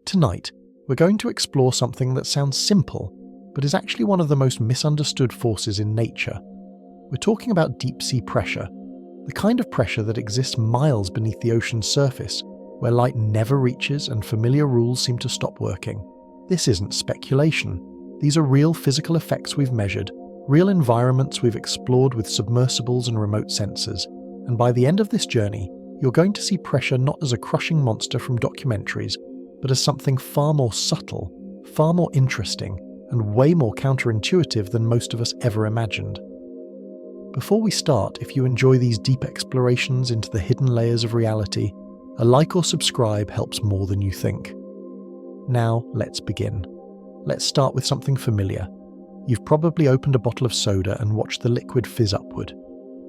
Tonight, we're going to explore something that sounds simple, but is actually one of the most misunderstood forces in nature. We're talking about deep-sea pressure, the kind of pressure that exists miles beneath the ocean's surface, where light never reaches and familiar rules seem to stop working. This isn't speculation. These are real physical effects we've measured, real environments we've explored with submersibles and remote sensors, and by the end of this journey, you're going to see pressure not as a crushing monster from documentaries, but as something far more subtle, far more interesting, and way more counterintuitive than most of us ever imagined. Before we start, if you enjoy these deep explorations into the hidden layers of reality, a like or subscribe helps more than you think. Now, let's begin. Let's start with something familiar. You've probably opened a bottle of soda and watched the liquid fizz upward.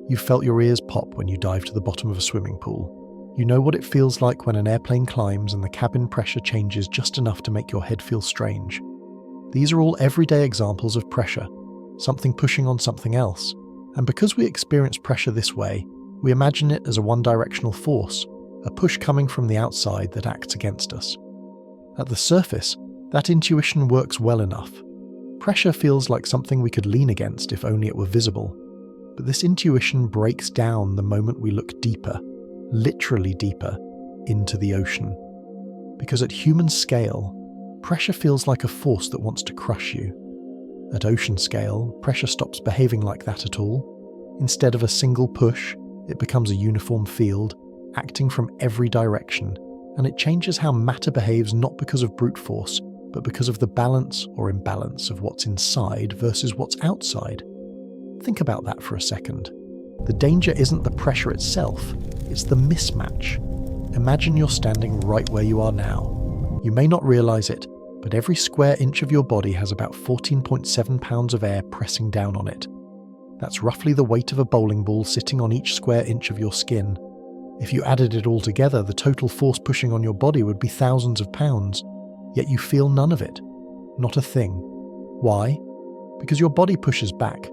You've felt your ears pop when you dive to the bottom of a swimming pool. You know what it feels like when an airplane climbs and the cabin pressure changes just enough to make your head feel strange. These are all everyday examples of pressure, something pushing on something else. And because we experience pressure this way, we imagine it as a one-directional force, a push coming from the outside that acts against us. At the surface, that intuition works well enough. Pressure feels like something we could lean against if only it were visible. But this intuition breaks down the moment we look deeper, literally deeper, into the ocean. Because at human scale, pressure feels like a force that wants to crush you. At ocean scale, pressure stops behaving like that at all. Instead of a single push, it becomes a uniform field, acting from every direction, and it changes how matter behaves not because of brute force, but because of the balance or imbalance of what's inside versus what's outside. Think about that for a second. The danger isn't the pressure itself, it's the mismatch. Imagine you're standing right where you are now. You may not realize it, but every square inch of your body has about 14.7 pounds of air pressing down on it. That's roughly the weight of a bowling ball sitting on each square inch of your skin. If you added it all together, the total force pushing on your body would be thousands of pounds, yet you feel none of it. Not a thing. Why? Because your body pushes back.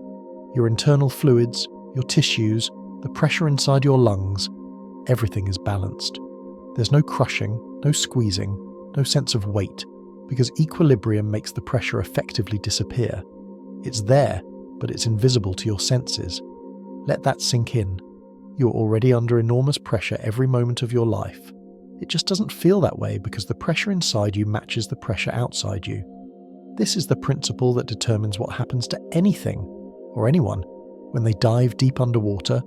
Your internal fluids, your tissues, the pressure inside your lungs, everything is balanced. There's no crushing, no squeezing, no sense of weight, because equilibrium makes the pressure effectively disappear. It's there, but it's invisible to your senses. Let that sink in. You're already under enormous pressure every moment of your life. It just doesn't feel that way because the pressure inside you matches the pressure outside you. This is the principle that determines what happens to anything, or anyone, when they dive deep underwater,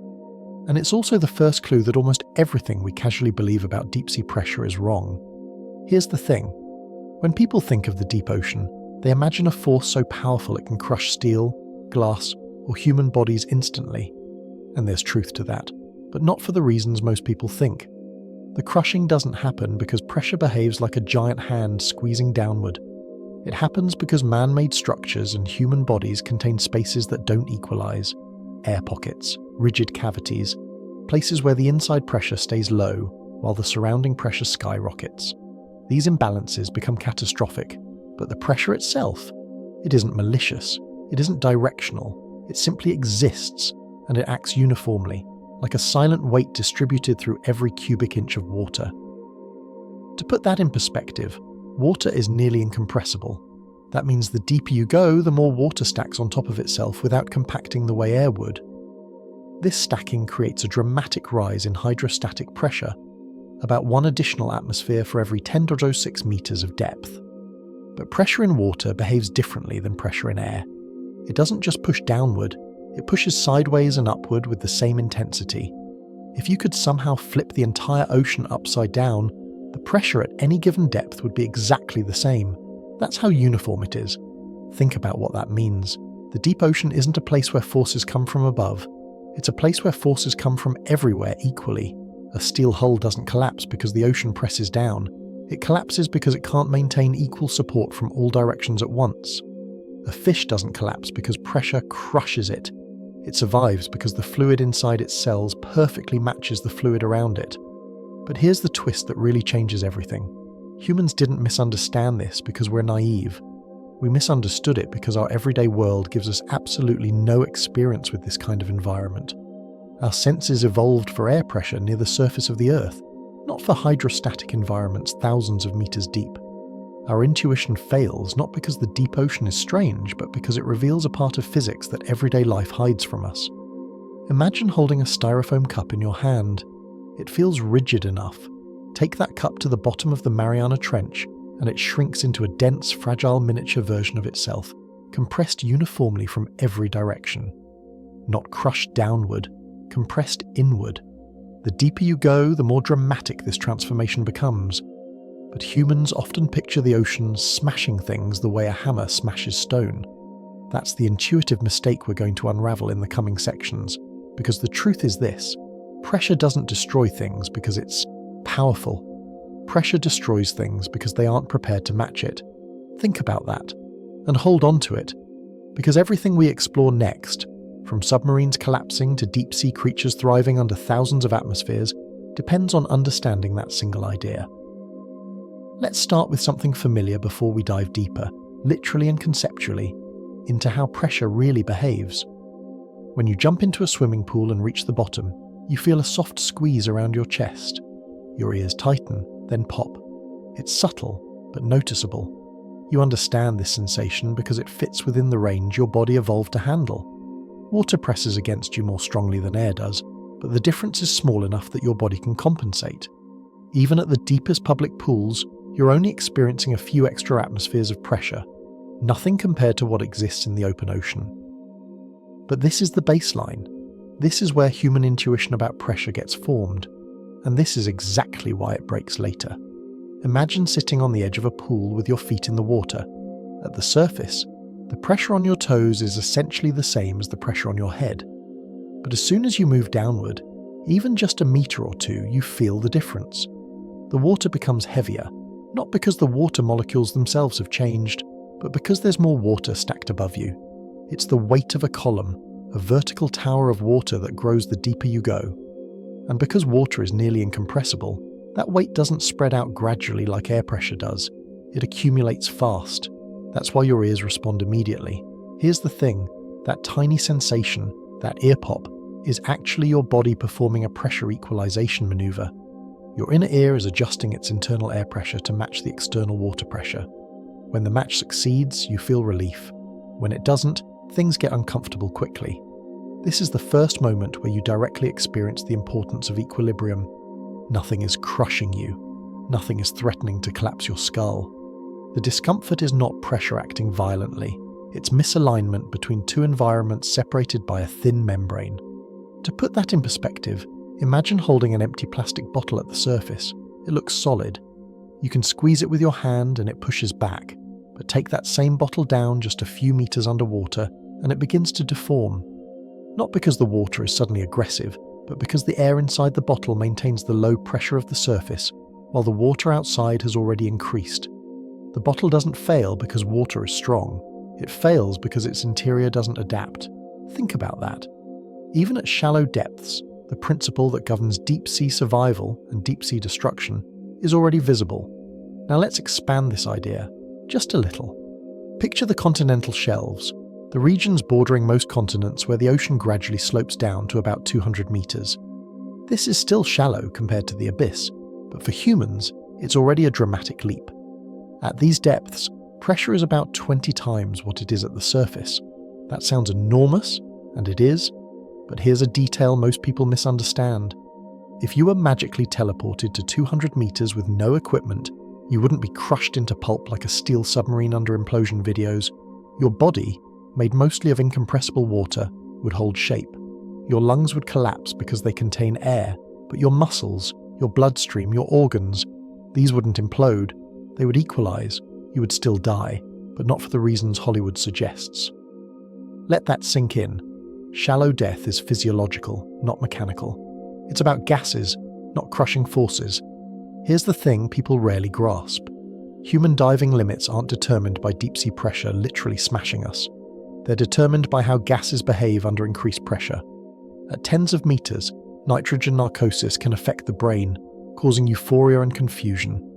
and it's also the first clue that almost everything we casually believe about deep-sea pressure is wrong. Here's the thing. When people think of the deep ocean, they imagine a force so powerful it can crush steel, glass, or human bodies instantly. And there's truth to that, but not for the reasons most people think. The crushing doesn't happen because pressure behaves like a giant hand squeezing downward. It happens because man-made structures and human bodies contain spaces that don't equalize. Air pockets, rigid cavities, places where the inside pressure stays low while the surrounding pressure skyrockets. These imbalances become catastrophic, but the pressure itself, it isn't malicious, it isn't directional, it simply exists, and it acts uniformly, like a silent weight distributed through every cubic inch of water. To put that in perspective, water is nearly incompressible. That means the deeper you go, the more water stacks on top of itself without compacting the way air would. This stacking creates a dramatic rise in hydrostatic pressure, about 1 additional atmosphere for every 10^6 meters of depth. But pressure in water behaves differently than pressure in air. It doesn't just push downward, it pushes sideways and upward with the same intensity. If you could somehow flip the entire ocean upside down, the pressure at any given depth would be exactly the same. That's how uniform it is. Think about what that means. The deep ocean isn't a place where forces come from above. It's a place where forces come from everywhere equally. A steel hull doesn't collapse because the ocean presses down. It collapses because it can't maintain equal support from all directions at once. A fish doesn't collapse because pressure crushes it. It survives because the fluid inside its cells perfectly matches the fluid around it. But here's the twist that really changes everything. Humans didn't misunderstand this because we're naive. We misunderstood it because our everyday world gives us absolutely no experience with this kind of environment. Our senses evolved for air pressure near the surface of the Earth, not for hydrostatic environments thousands of meters deep. Our intuition fails not because the deep ocean is strange, but because it reveals a part of physics that everyday life hides from us. Imagine holding a styrofoam cup in your hand. It feels rigid enough. Take that cup to the bottom of the Mariana Trench, and it shrinks into a dense, fragile miniature version of itself, compressed uniformly from every direction. Not crushed downward, compressed inward. The deeper you go, the more dramatic this transformation becomes. But humans often picture the ocean smashing things the way a hammer smashes stone. That's the intuitive mistake we're going to unravel in the coming sections, because the truth is this: pressure doesn't destroy things because it's powerful. Pressure destroys things because they aren't prepared to match it. Think about that, and hold on to it, because everything we explore next, from submarines collapsing to deep-sea creatures thriving under thousands of atmospheres, depends on understanding that single idea. Let's start with something familiar before we dive deeper, literally and conceptually, into how pressure really behaves. When you jump into a swimming pool and reach the bottom, you feel a soft squeeze around your chest. Your ears tighten, then pop. It's subtle, but noticeable. You understand this sensation because it fits within the range your body evolved to handle. Water presses against you more strongly than air does, but the difference is small enough that your body can compensate. Even at the deepest public pools, you're only experiencing a few extra atmospheres of pressure, nothing compared to what exists in the open ocean. But this is the baseline. This is where human intuition about pressure gets formed, and this is exactly why it breaks later. Imagine sitting on the edge of a pool with your feet in the water. At the surface, the pressure on your toes is essentially the same as the pressure on your head. But as soon as you move downward, even just a meter or two, you feel the difference. The water becomes heavier, not because the water molecules themselves have changed, but because there's more water stacked above you. It's the weight of a column, a vertical tower of water that grows the deeper you go. And because water is nearly incompressible, that weight doesn't spread out gradually like air pressure does. It accumulates fast. That's why your ears respond immediately. Here's the thing: that tiny sensation, that ear pop, is actually your body performing a pressure equalization maneuver. Your inner ear is adjusting its internal air pressure to match the external water pressure. When the match succeeds, you feel relief. When it doesn't, things get uncomfortable quickly. This is the first moment where you directly experience the importance of equilibrium. Nothing is crushing you. Nothing is threatening to collapse your skull. The discomfort is not pressure acting violently. It's misalignment between two environments separated by a thin membrane. To put that in perspective, imagine holding an empty plastic bottle at the surface. It looks solid. You can squeeze it with your hand and it pushes back, but take that same bottle down just a few meters underwater and it begins to deform. Not because the water is suddenly aggressive, but because the air inside the bottle maintains the low pressure of the surface, while the water outside has already increased. The bottle doesn't fail because water is strong. It fails because its interior doesn't adapt. Think about that. Even at shallow depths, the principle that governs deep-sea survival and deep-sea destruction is already visible. Now let's expand this idea just a little. Picture the continental shelves, the regions bordering most continents where the ocean gradually slopes down to about 200 meters. This is still shallow compared to the abyss, but for humans, it's already a dramatic leap. At these depths, pressure is about 20 times what it is at the surface. That sounds enormous, and it is, but here's a detail most people misunderstand. If you were magically teleported to 200 meters with no equipment, you wouldn't be crushed into pulp like a steel submarine under implosion videos. Your body, made mostly of incompressible water, would hold shape. Your lungs would collapse because they contain air, but your muscles, your bloodstream, your organs, these wouldn't implode. They would equalize. You would still die, but not for the reasons Hollywood suggests. Let that sink in. Shallow death is physiological, not mechanical. It's about gases, not crushing forces. Here's the thing people rarely grasp. Human diving limits aren't determined by deep-sea pressure literally smashing us. They're determined by how gases behave under increased pressure. At tens of meters, nitrogen narcosis can affect the brain, causing euphoria and confusion.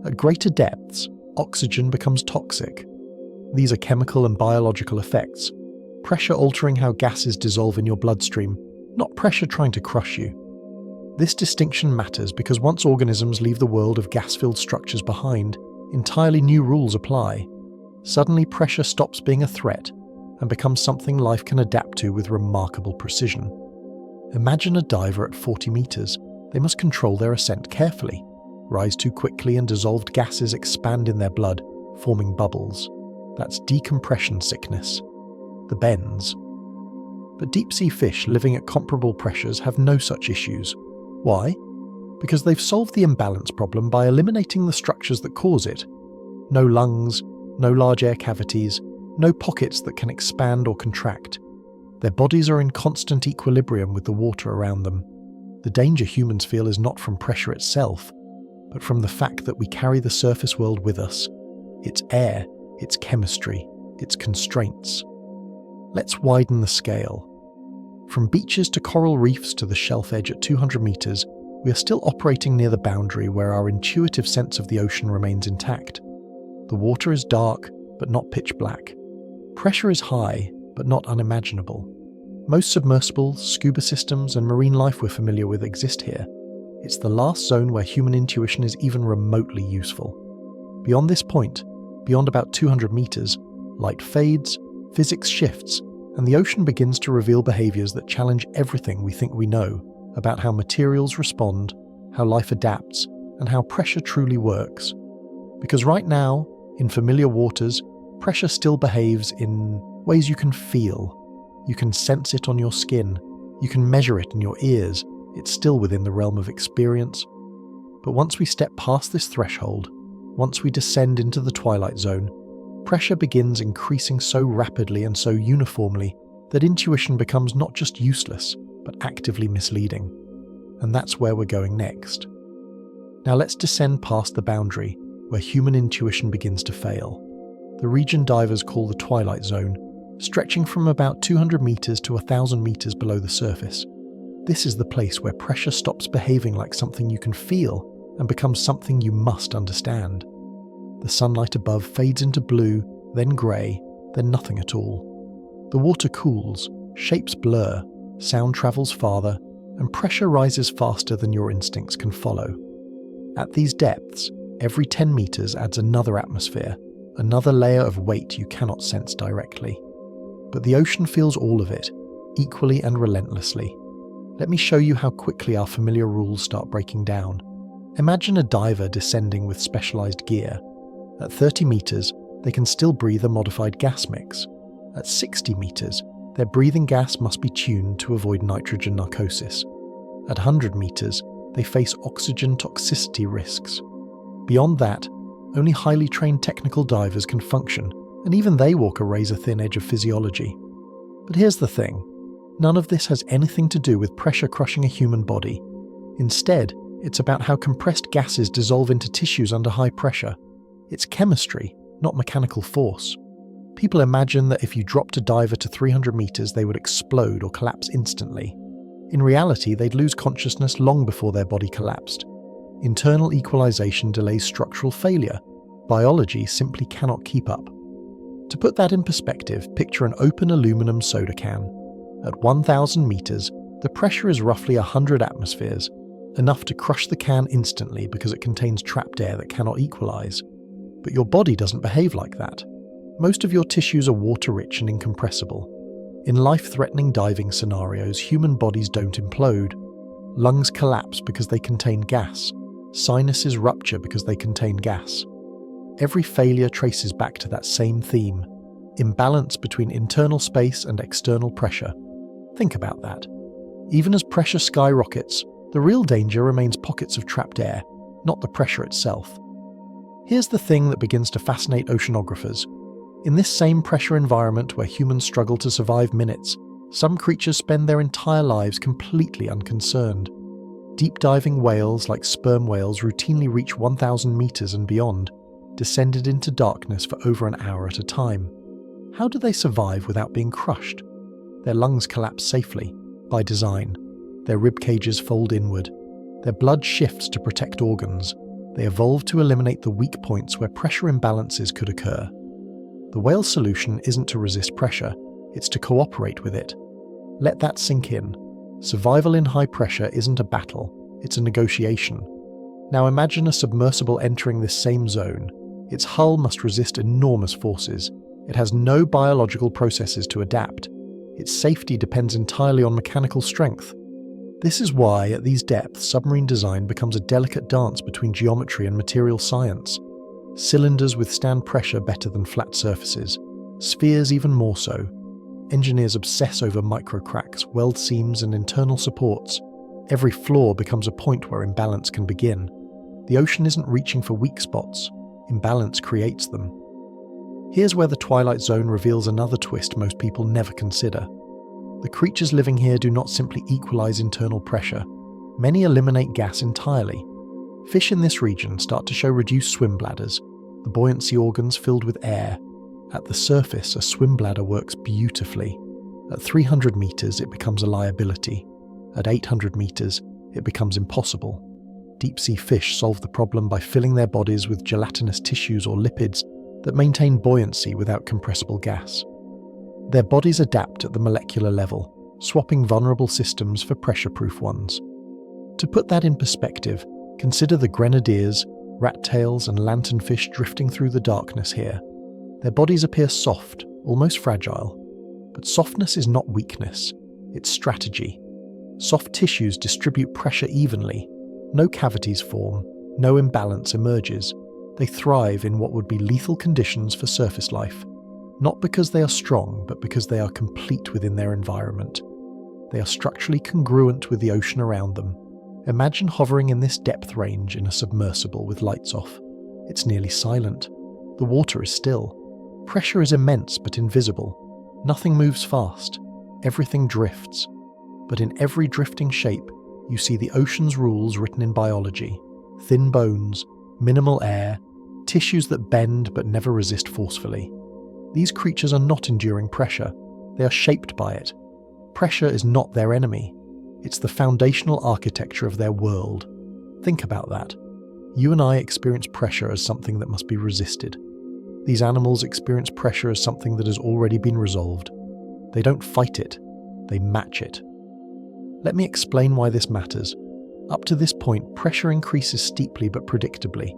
At greater depths, oxygen becomes toxic. These are chemical and biological effects. Pressure altering how gases dissolve in your bloodstream, not pressure trying to crush you. This distinction matters because once organisms leave the world of gas-filled structures behind, entirely new rules apply. Suddenly pressure stops being a threat and becomes something life can adapt to with remarkable precision. Imagine a diver at 40 meters. They must control their ascent carefully. Rise too quickly and dissolved gases expand in their blood, forming bubbles. That's decompression sickness. The bends. But deep-sea fish living at comparable pressures have no such issues. Why? Because they've solved the imbalance problem by eliminating the structures that cause it. No lungs, no large air cavities, no pockets that can expand or contract. Their bodies are in constant equilibrium with the water around them. The danger humans feel is not from pressure itself, but from the fact that we carry the surface world with us. Its air, its chemistry, its constraints. Let's widen the scale. From beaches to coral reefs to the shelf edge at 200 meters, we are still operating near the boundary where our intuitive sense of the ocean remains intact. The water is dark, but not pitch black. Pressure is high, but not unimaginable. Most submersibles, scuba systems, and marine life we're familiar with exist here. It's the last zone where human intuition is even remotely useful. Beyond this point, beyond about 200 meters, light fades, physics shifts, and the ocean begins to reveal behaviors that challenge everything we think we know about how materials respond, how life adapts, and how pressure truly works. Because right now, in familiar waters, pressure still behaves in ways you can feel. You can sense it on your skin. You can measure it in your ears. It's still within the realm of experience. But once we step past this threshold, once we descend into the twilight zone, pressure begins increasing so rapidly and so uniformly that intuition becomes not just useless, but actively misleading. And that's where we're going next. Now let's descend past the boundary, where human intuition begins to fail. The region divers call the twilight zone, stretching from about 200 meters to 1,000 meters below the surface. This is the place where pressure stops behaving like something you can feel and becomes something you must understand. The sunlight above fades into blue, then grey, then nothing at all. The water cools, shapes blur, sound travels farther, and pressure rises faster than your instincts can follow. At these depths, every 10 meters adds another atmosphere, another layer of weight you cannot sense directly. But the ocean feels all of it, equally and relentlessly. Let me show you how quickly our familiar rules start breaking down. Imagine a diver descending with specialized gear. At 30 meters, they can still breathe a modified gas mix. At 60 meters, their breathing gas must be tuned to avoid nitrogen narcosis. At 100 meters, they face oxygen toxicity risks. Beyond that, only highly trained technical divers can function, and even they walk a razor-thin edge of physiology. But here's the thing. None of this has anything to do with pressure crushing a human body. Instead, it's about how compressed gases dissolve into tissues under high pressure. It's chemistry, not mechanical force. People imagine that if you dropped a diver to 300 meters, they would explode or collapse instantly. In reality, they'd lose consciousness long before their body collapsed. Internal equalization delays structural failure. Biology simply cannot keep up. To put that in perspective, picture an open aluminum soda can. At 1,000 meters, the pressure is roughly 100 atmospheres, enough to crush the can instantly because it contains trapped air that cannot equalize. But your body doesn't behave like that. Most of your tissues are water-rich and incompressible. In life-threatening diving scenarios, human bodies don't implode. Lungs collapse because they contain gas. Sinuses rupture because they contain gas. Every failure traces back to that same theme: imbalance between internal space and external pressure. Think about that. Even as pressure skyrockets, the real danger remains pockets of trapped air, not the pressure itself. Here's the thing that begins to fascinate oceanographers. In this same pressure environment where humans struggle to survive minutes, some creatures spend their entire lives completely unconcerned. Deep-diving whales like sperm whales routinely reach 1,000 meters and beyond, descended into darkness for over an hour at a time. How do they survive without being crushed? Their lungs collapse safely, by design. Their rib cages fold inward. Their blood shifts to protect organs. They evolve to eliminate the weak points where pressure imbalances could occur. The whale's solution isn't to resist pressure, it's to cooperate with it. Let that sink in. Survival in high pressure isn't a battle, it's a negotiation. Now imagine a submersible entering this same zone. Its hull must resist enormous forces. It has no biological processes to adapt. Its safety depends entirely on mechanical strength. This is why, at these depths, submarine design becomes a delicate dance between geometry and material science. Cylinders withstand pressure better than flat surfaces, spheres even more so. Engineers obsess over microcracks, weld seams, and internal supports. Every flaw becomes a point where imbalance can begin. The ocean isn't reaching for weak spots. Imbalance creates them. Here's where the Twilight Zone reveals another twist most people never consider. The creatures living here do not simply equalize internal pressure. Many eliminate gas entirely. Fish in this region start to show reduced swim bladders, the buoyancy organs filled with air. At the surface, a swim bladder works beautifully. At 300 meters, it becomes a liability. At 800 meters, it becomes impossible. Deep-sea fish solve the problem by filling their bodies with gelatinous tissues or lipids that maintain buoyancy without compressible gas. Their bodies adapt at the molecular level, swapping vulnerable systems for pressure-proof ones. To put that in perspective, consider the grenadiers, rat-tails, and lanternfish drifting through the darkness here. Their bodies appear soft, almost fragile. But softness is not weakness, it's strategy. Soft tissues distribute pressure evenly. No cavities form, no imbalance emerges. They thrive in what would be lethal conditions for surface life. Not because they are strong, but because they are complete within their environment. They are structurally congruent with the ocean around them. Imagine hovering in this depth range in a submersible with lights off. It's nearly silent. The water is still. Pressure is immense but invisible. Nothing moves fast. Everything drifts. But in every drifting shape, you see the ocean's rules written in biology. Thin bones, minimal air, tissues that bend but never resist forcefully. These creatures are not enduring pressure. They are shaped by it. Pressure is not their enemy. It's the foundational architecture of their world. Think about that. You and I experience pressure as something that must be resisted. These animals experience pressure as something that has already been resolved. They don't fight it, they match it. Let me explain why this matters. Up to this point, pressure increases steeply but predictably.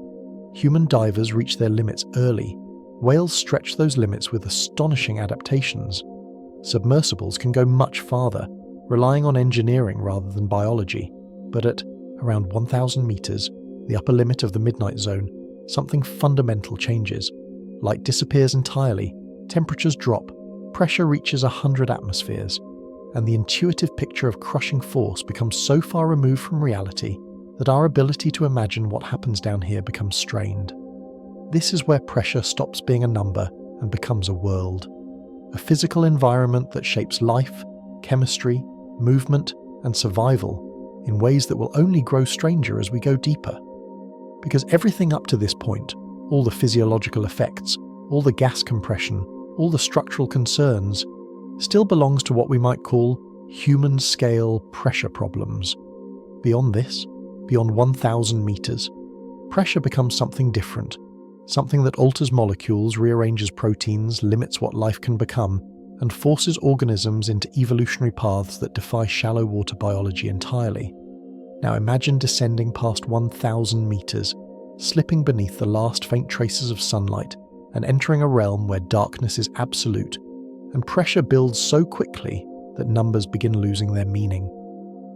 Human divers reach their limits early. Whales stretch those limits with astonishing adaptations. Submersibles can go much farther, relying on engineering rather than biology. But at around 1,000 meters, the upper limit of the midnight zone, something fundamental changes. Light disappears entirely, temperatures drop, pressure reaches 100 atmospheres, and the intuitive picture of crushing force becomes so far removed from reality that our ability to imagine what happens down here becomes strained. This is where pressure stops being a number and becomes a world. A physical environment that shapes life, chemistry, movement, and survival in ways that will only grow stranger as we go deeper. Because everything up to this point, all the physiological effects, all the gas compression, all the structural concerns, still belongs to what we might call human-scale pressure problems. Beyond this, beyond 1,000 meters, pressure becomes something different, something that alters molecules, rearranges proteins, limits what life can become, and forces organisms into evolutionary paths that defy shallow water biology entirely. Now imagine descending past 1,000 meters, slipping beneath the last faint traces of sunlight, and entering a realm where darkness is absolute, and pressure builds so quickly that numbers begin losing their meaning.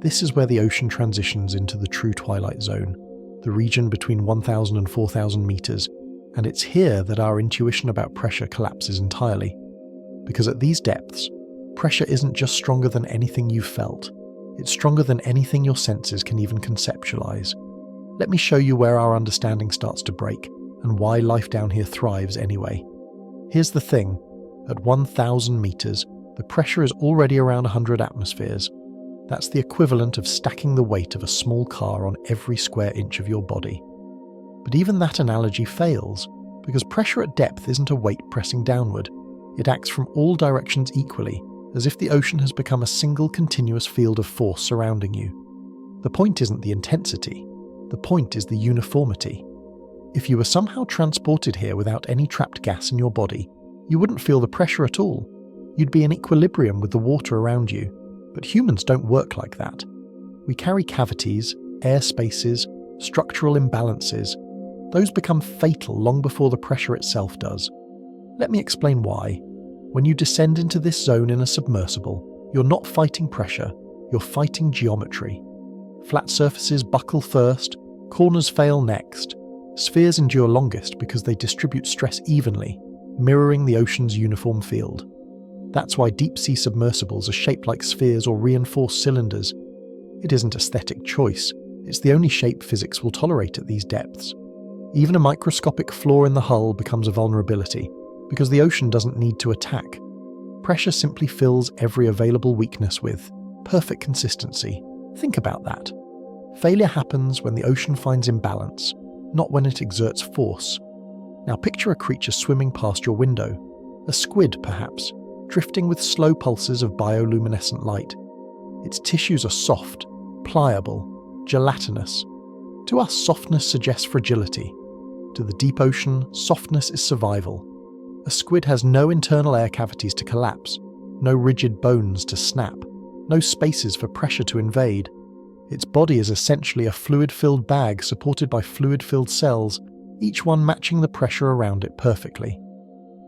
This is where the ocean transitions into the true twilight zone, the region between 1,000 and 4,000 meters, and it's here that our intuition about pressure collapses entirely. Because at these depths, pressure isn't just stronger than anything you've felt, it's stronger than anything your senses can even conceptualize. Let me show you where our understanding starts to break, and why life down here thrives anyway. Here's the thing, at 1,000 meters, the pressure is already around 100 atmospheres. That's the equivalent of stacking the weight of a small car on every square inch of your body. But even that analogy fails, because pressure at depth isn't a weight pressing downward. It acts from all directions equally, as if the ocean has become a single continuous field of force surrounding you. The point isn't the intensity, the point is the uniformity. If you were somehow transported here without any trapped gas in your body, you wouldn't feel the pressure at all. You'd be in equilibrium with the water around you. But humans don't work like that. We carry cavities, air spaces, structural imbalances. Those become fatal long before the pressure itself does. Let me explain why. When you descend into this zone in a submersible, you're not fighting pressure, you're fighting geometry. Flat surfaces buckle first, corners fail next. Spheres endure longest because they distribute stress evenly, mirroring the ocean's uniform field. That's why deep-sea submersibles are shaped like spheres or reinforced cylinders. It isn't aesthetic choice, it's the only shape physics will tolerate at these depths. Even a microscopic flaw in the hull becomes a vulnerability, because the ocean doesn't need to attack. Pressure simply fills every available weakness with perfect consistency. Think about that. Failure happens when the ocean finds imbalance, not when it exerts force. Now picture a creature swimming past your window, a squid perhaps, drifting with slow pulses of bioluminescent light. Its tissues are soft, pliable, gelatinous. To us, softness suggests fragility. To the deep ocean, softness is survival. A squid has no internal air cavities to collapse, no rigid bones to snap, no spaces for pressure to invade. Its body is essentially a fluid-filled bag supported by fluid-filled cells, each one matching the pressure around it perfectly.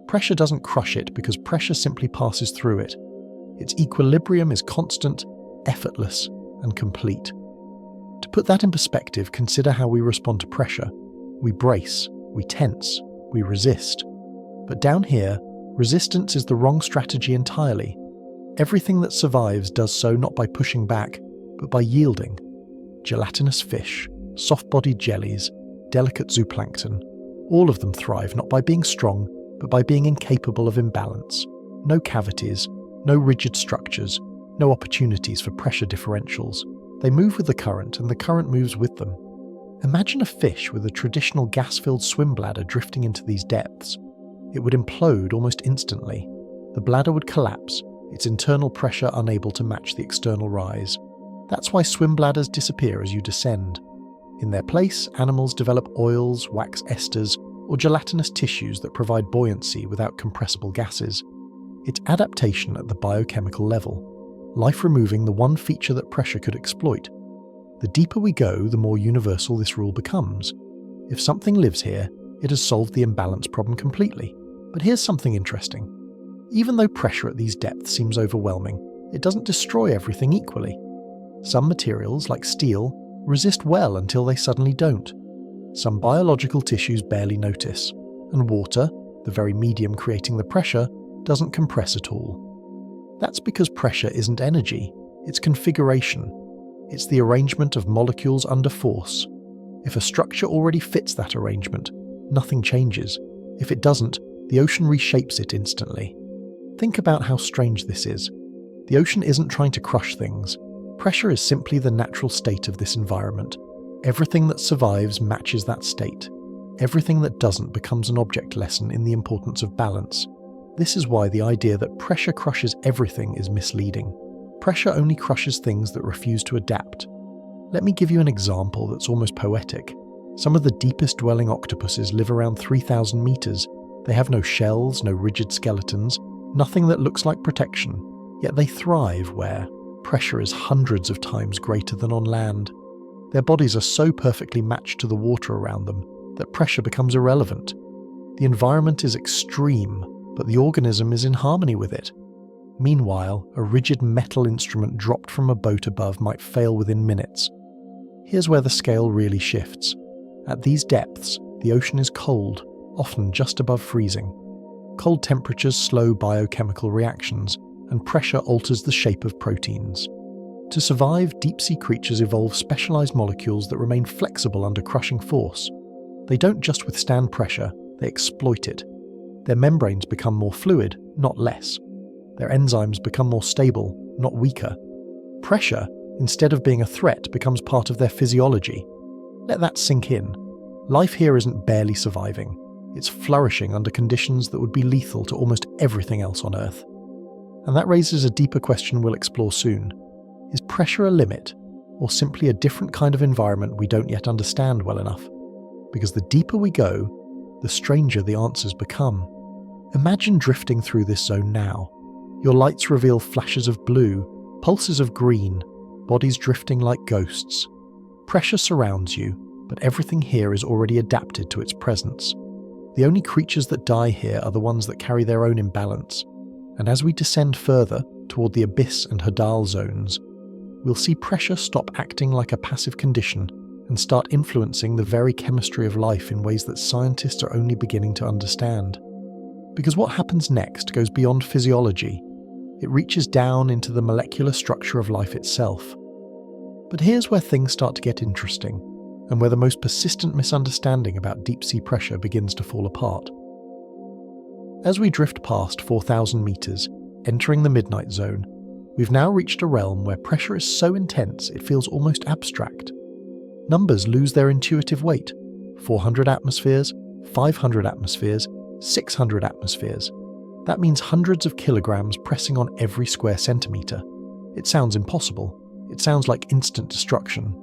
Pressure doesn't crush it because pressure simply passes through it. Its equilibrium is constant, effortless, and complete. To put that in perspective, consider how we respond to pressure. We brace, we tense, we resist. But down here, resistance is the wrong strategy entirely. Everything that survives does so not by pushing back, but by yielding. Gelatinous fish, soft-bodied jellies, delicate zooplankton, all of them thrive not by being strong, but by being incapable of imbalance. No cavities, no rigid structures, no opportunities for pressure differentials. They move with the current, and the current moves with them. Imagine a fish with a traditional gas-filled swim bladder drifting into these depths. It would implode almost instantly. The bladder would collapse, its internal pressure unable to match the external rise. That's why swim bladders disappear as you descend. In their place, animals develop oils, wax esters, or gelatinous tissues that provide buoyancy without compressible gases. It's adaptation at the biochemical level, life removing the one feature that pressure could exploit. The deeper we go, the more universal this rule becomes. If something lives here, it has solved the imbalance problem completely. But here's something interesting. Even though pressure at these depths seems overwhelming, it doesn't destroy everything equally. Some materials, like steel, resist well until they suddenly don't. Some biological tissues barely notice, and water, the very medium creating the pressure, doesn't compress at all. That's because pressure isn't energy, it's configuration. It's the arrangement of molecules under force. If a structure already fits that arrangement, nothing changes. If it doesn't, the ocean reshapes it instantly. Think about how strange this is. The ocean isn't trying to crush things. Pressure is simply the natural state of this environment. Everything that survives matches that state. Everything that doesn't becomes an object lesson in the importance of balance. This is why the idea that pressure crushes everything is misleading. Pressure only crushes things that refuse to adapt. Let me give you an example that's almost poetic. Some of the deepest dwelling octopuses live around 3,000 meters. They have no shells, no rigid skeletons, nothing that looks like protection. Yet they thrive where pressure is hundreds of times greater than on land. Their bodies are so perfectly matched to the water around them that pressure becomes irrelevant. The environment is extreme, but the organism is in harmony with it. Meanwhile, a rigid metal instrument dropped from a boat above might fail within minutes. Here's where the scale really shifts. At these depths, the ocean is cold, often just above freezing. Cold temperatures slow biochemical reactions, and pressure alters the shape of proteins. To survive, deep-sea creatures evolve specialized molecules that remain flexible under crushing force. They don't just withstand pressure, they exploit it. Their membranes become more fluid, not less. Their enzymes become more stable, not weaker. Pressure, instead of being a threat, becomes part of their physiology. Let that sink in. Life here isn't barely surviving. It's flourishing under conditions that would be lethal to almost everything else on Earth. And that raises a deeper question we'll explore soon. Is pressure a limit, or simply a different kind of environment we don't yet understand well enough? Because the deeper we go, the stranger the answers become. Imagine drifting through this zone now. Your lights reveal flashes of blue, pulses of green, bodies drifting like ghosts. Pressure surrounds you, but everything here is already adapted to its presence. The only creatures that die here are the ones that carry their own imbalance, and as we descend further toward the abyss and Hadal zones, we'll see pressure stop acting like a passive condition and start influencing the very chemistry of life in ways that scientists are only beginning to understand. Because what happens next goes beyond physiology. It reaches down into the molecular structure of life itself. But here's where things start to get interesting, and where the most persistent misunderstanding about deep-sea pressure begins to fall apart. As we drift past 4,000 meters, entering the midnight zone, we've now reached a realm where pressure is so intense it feels almost abstract. Numbers lose their intuitive weight: 400 atmospheres, 500 atmospheres, 600 atmospheres. That means hundreds of kilograms pressing on every square centimeter. It sounds impossible. It sounds like instant destruction.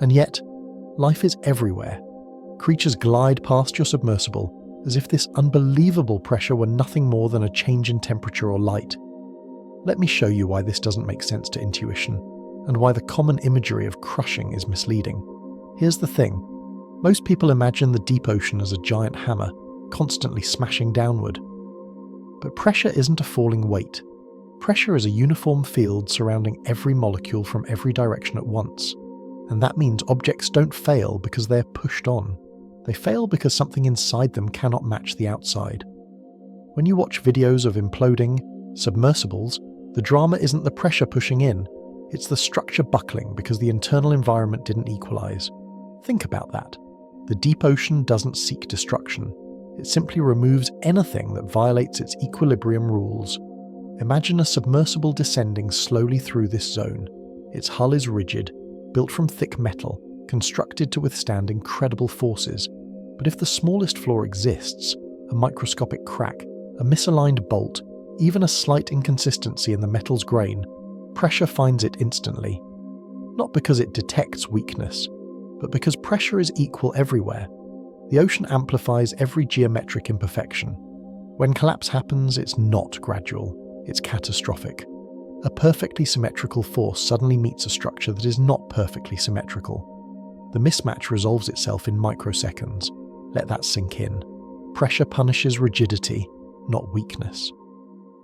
And yet, life is everywhere. Creatures glide past your submersible as if this unbelievable pressure were nothing more than a change in temperature or light. Let me show you why this doesn't make sense to intuition, and why the common imagery of crushing is misleading. Here's the thing. Most people imagine the deep ocean as a giant hammer, constantly smashing downward. But pressure isn't a falling weight. Pressure is a uniform field surrounding every molecule from every direction at once. And that means objects don't fail because they're pushed on. They fail because something inside them cannot match the outside. When you watch videos of imploding submersibles, the drama isn't the pressure pushing in, it's the structure buckling because the internal environment didn't equalize. Think about that. The deep ocean doesn't seek destruction. It simply removes anything that violates its equilibrium rules. Imagine a submersible descending slowly through this zone. Its hull is rigid, built from thick metal, constructed to withstand incredible forces. But if the smallest flaw exists, a microscopic crack, a misaligned bolt, even a slight inconsistency in the metal's grain, pressure finds it instantly. Not because it detects weakness, but because pressure is equal everywhere. The ocean amplifies every geometric imperfection. When collapse happens, it's not gradual, it's catastrophic. A perfectly symmetrical force suddenly meets a structure that is not perfectly symmetrical. The mismatch resolves itself in microseconds. Let that sink in. Pressure punishes rigidity, not weakness.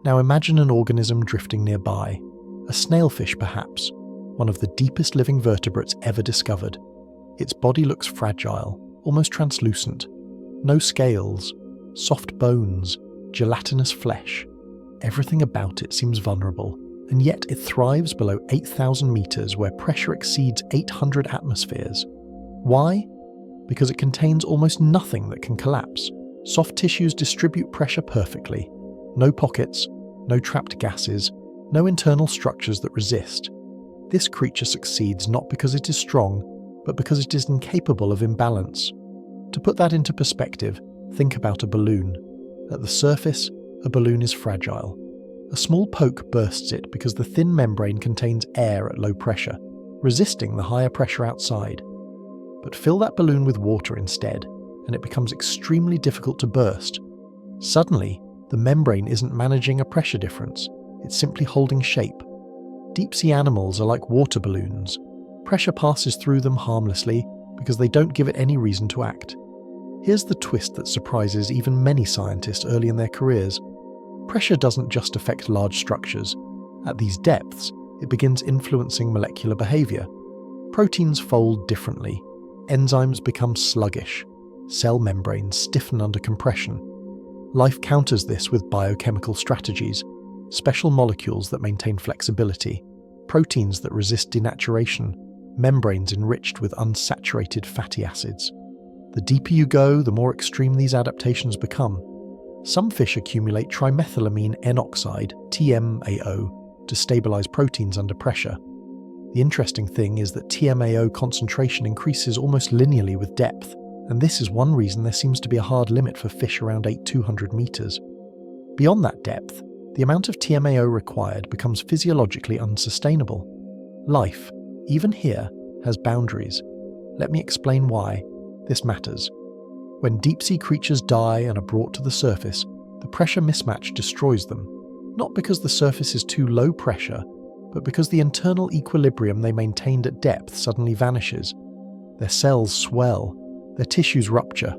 Now imagine an organism drifting nearby. A snailfish, perhaps, one of the deepest living vertebrates ever discovered. Its body looks fragile, almost translucent. No scales, soft bones, gelatinous flesh. Everything about it seems vulnerable, and yet it thrives below 8,000 meters where pressure exceeds 800 atmospheres. Why? Because it contains almost nothing that can collapse. Soft tissues distribute pressure perfectly. No pockets, no trapped gases, no internal structures that resist. This creature succeeds not because it is strong, but because it is incapable of imbalance. To put that into perspective, think about a balloon. At the surface, a balloon is fragile. A small poke bursts it because the thin membrane contains air at low pressure, resisting the higher pressure outside. But fill that balloon with water instead, and it becomes extremely difficult to burst. Suddenly, the membrane isn't managing a pressure difference, it's simply holding shape. Deep-sea animals are like water balloons. Pressure passes through them harmlessly because they don't give it any reason to act. Here's the twist that surprises even many scientists early in their careers. Pressure doesn't just affect large structures. At these depths, it begins influencing molecular behavior. Proteins fold differently. Enzymes become sluggish. Cell membranes stiffen under compression. Life counters this with biochemical strategies, special molecules that maintain flexibility, proteins that resist denaturation, membranes enriched with unsaturated fatty acids. The deeper you go, the more extreme these adaptations become. Some fish accumulate trimethylamine N-oxide, TMAO, to stabilize proteins under pressure. The interesting thing is that TMAO concentration increases almost linearly with depth, and this is one reason there seems to be a hard limit for fish around 8,200 meters. Beyond that depth, the amount of TMAO required becomes physiologically unsustainable. Life, even here, has boundaries. Let me explain why this matters. When deep-sea creatures die and are brought to the surface, the pressure mismatch destroys them, not because the surface is too low pressure, but because the internal equilibrium they maintained at depth suddenly vanishes. Their cells swell, their tissues rupture.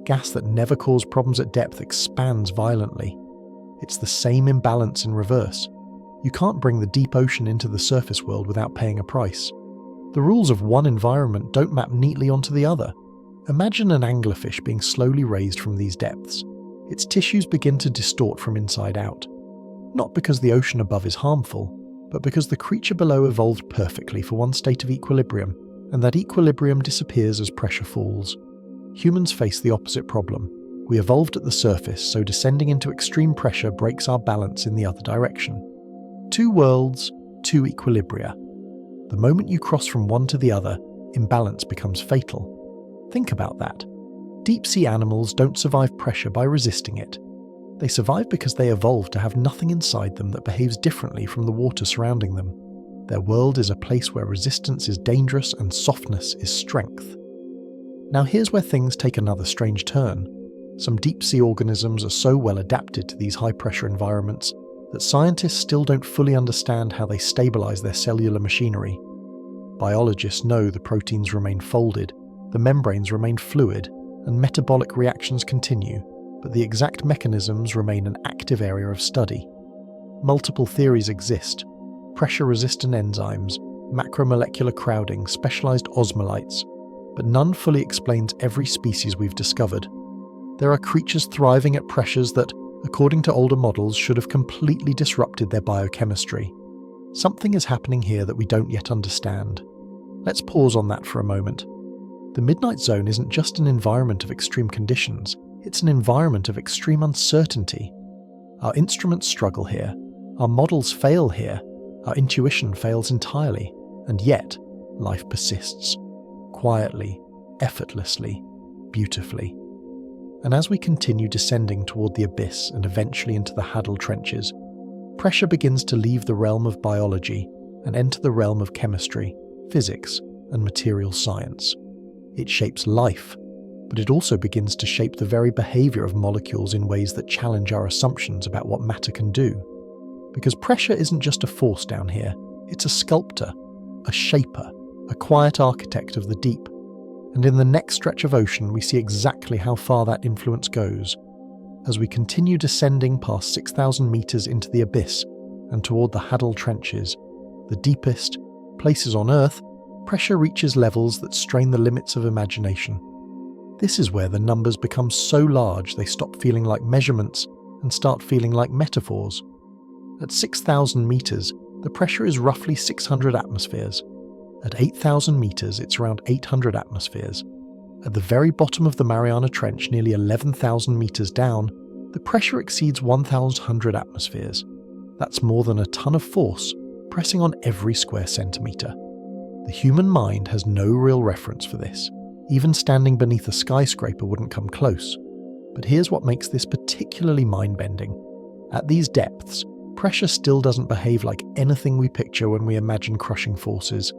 Gas that never caused problems at depth expands violently. It's the same imbalance in reverse. You can't bring the deep ocean into the surface world without paying a price. The rules of one environment don't map neatly onto the other. Imagine an anglerfish being slowly raised from these depths. Its tissues begin to distort from inside out. Not because the ocean above is harmful, but because the creature below evolved perfectly for one state of equilibrium, and that equilibrium disappears as pressure falls. Humans face the opposite problem. We evolved at the surface, so descending into extreme pressure breaks our balance in the other direction. Two worlds, two equilibria. The moment you cross from one to the other, imbalance becomes fatal. Think about that. Deep-sea animals don't survive pressure by resisting it. They survive because they evolved to have nothing inside them that behaves differently from the water surrounding them. Their world is a place where resistance is dangerous and softness is strength. Now here's where things take another strange turn. Some deep-sea organisms are so well adapted to these high-pressure environments that scientists still don't fully understand how they stabilize their cellular machinery. Biologists know the proteins remain folded, the membranes remain fluid, and metabolic reactions continue, but the exact mechanisms remain an active area of study. Multiple theories exist: pressure-resistant enzymes, macromolecular crowding, specialized osmolytes, but none fully explains every species we've discovered. There are creatures thriving at pressures that, according to older models, should have completely disrupted their biochemistry. Something is happening here that we don't yet understand. Let's pause on that for a moment. The Midnight Zone isn't just an environment of extreme conditions, it's an environment of extreme uncertainty. Our instruments struggle here, our models fail here, our intuition fails entirely, and yet, life persists. Quietly, effortlessly, beautifully. And as we continue descending toward the abyss and eventually into the Hadal trenches, pressure begins to leave the realm of biology and enter the realm of chemistry, physics, and material science. It shapes life, but it also begins to shape the very behavior of molecules in ways that challenge our assumptions about what matter can do. Because pressure isn't just a force down here, it's a sculptor, a shaper, a quiet architect of the deep. And in the next stretch of ocean, we see exactly how far that influence goes. As we continue descending past 6,000 meters into the abyss and toward the Hadal trenches, the deepest places on Earth, pressure reaches levels that strain the limits of imagination. This is where the numbers become so large they stop feeling like measurements and start feeling like metaphors. At 6,000 meters, the pressure is roughly 600 atmospheres. At 8,000 meters, it's around 800 atmospheres. At the very bottom of the Mariana Trench, nearly 11,000 meters down, the pressure exceeds 1,100 atmospheres. That's more than a ton of force, pressing on every square centimeter. The human mind has no real reference for this. Even standing beneath a skyscraper wouldn't come close. But here's what makes this particularly mind-bending. At these depths, pressure still doesn't behave like anything we picture when we imagine crushing forces.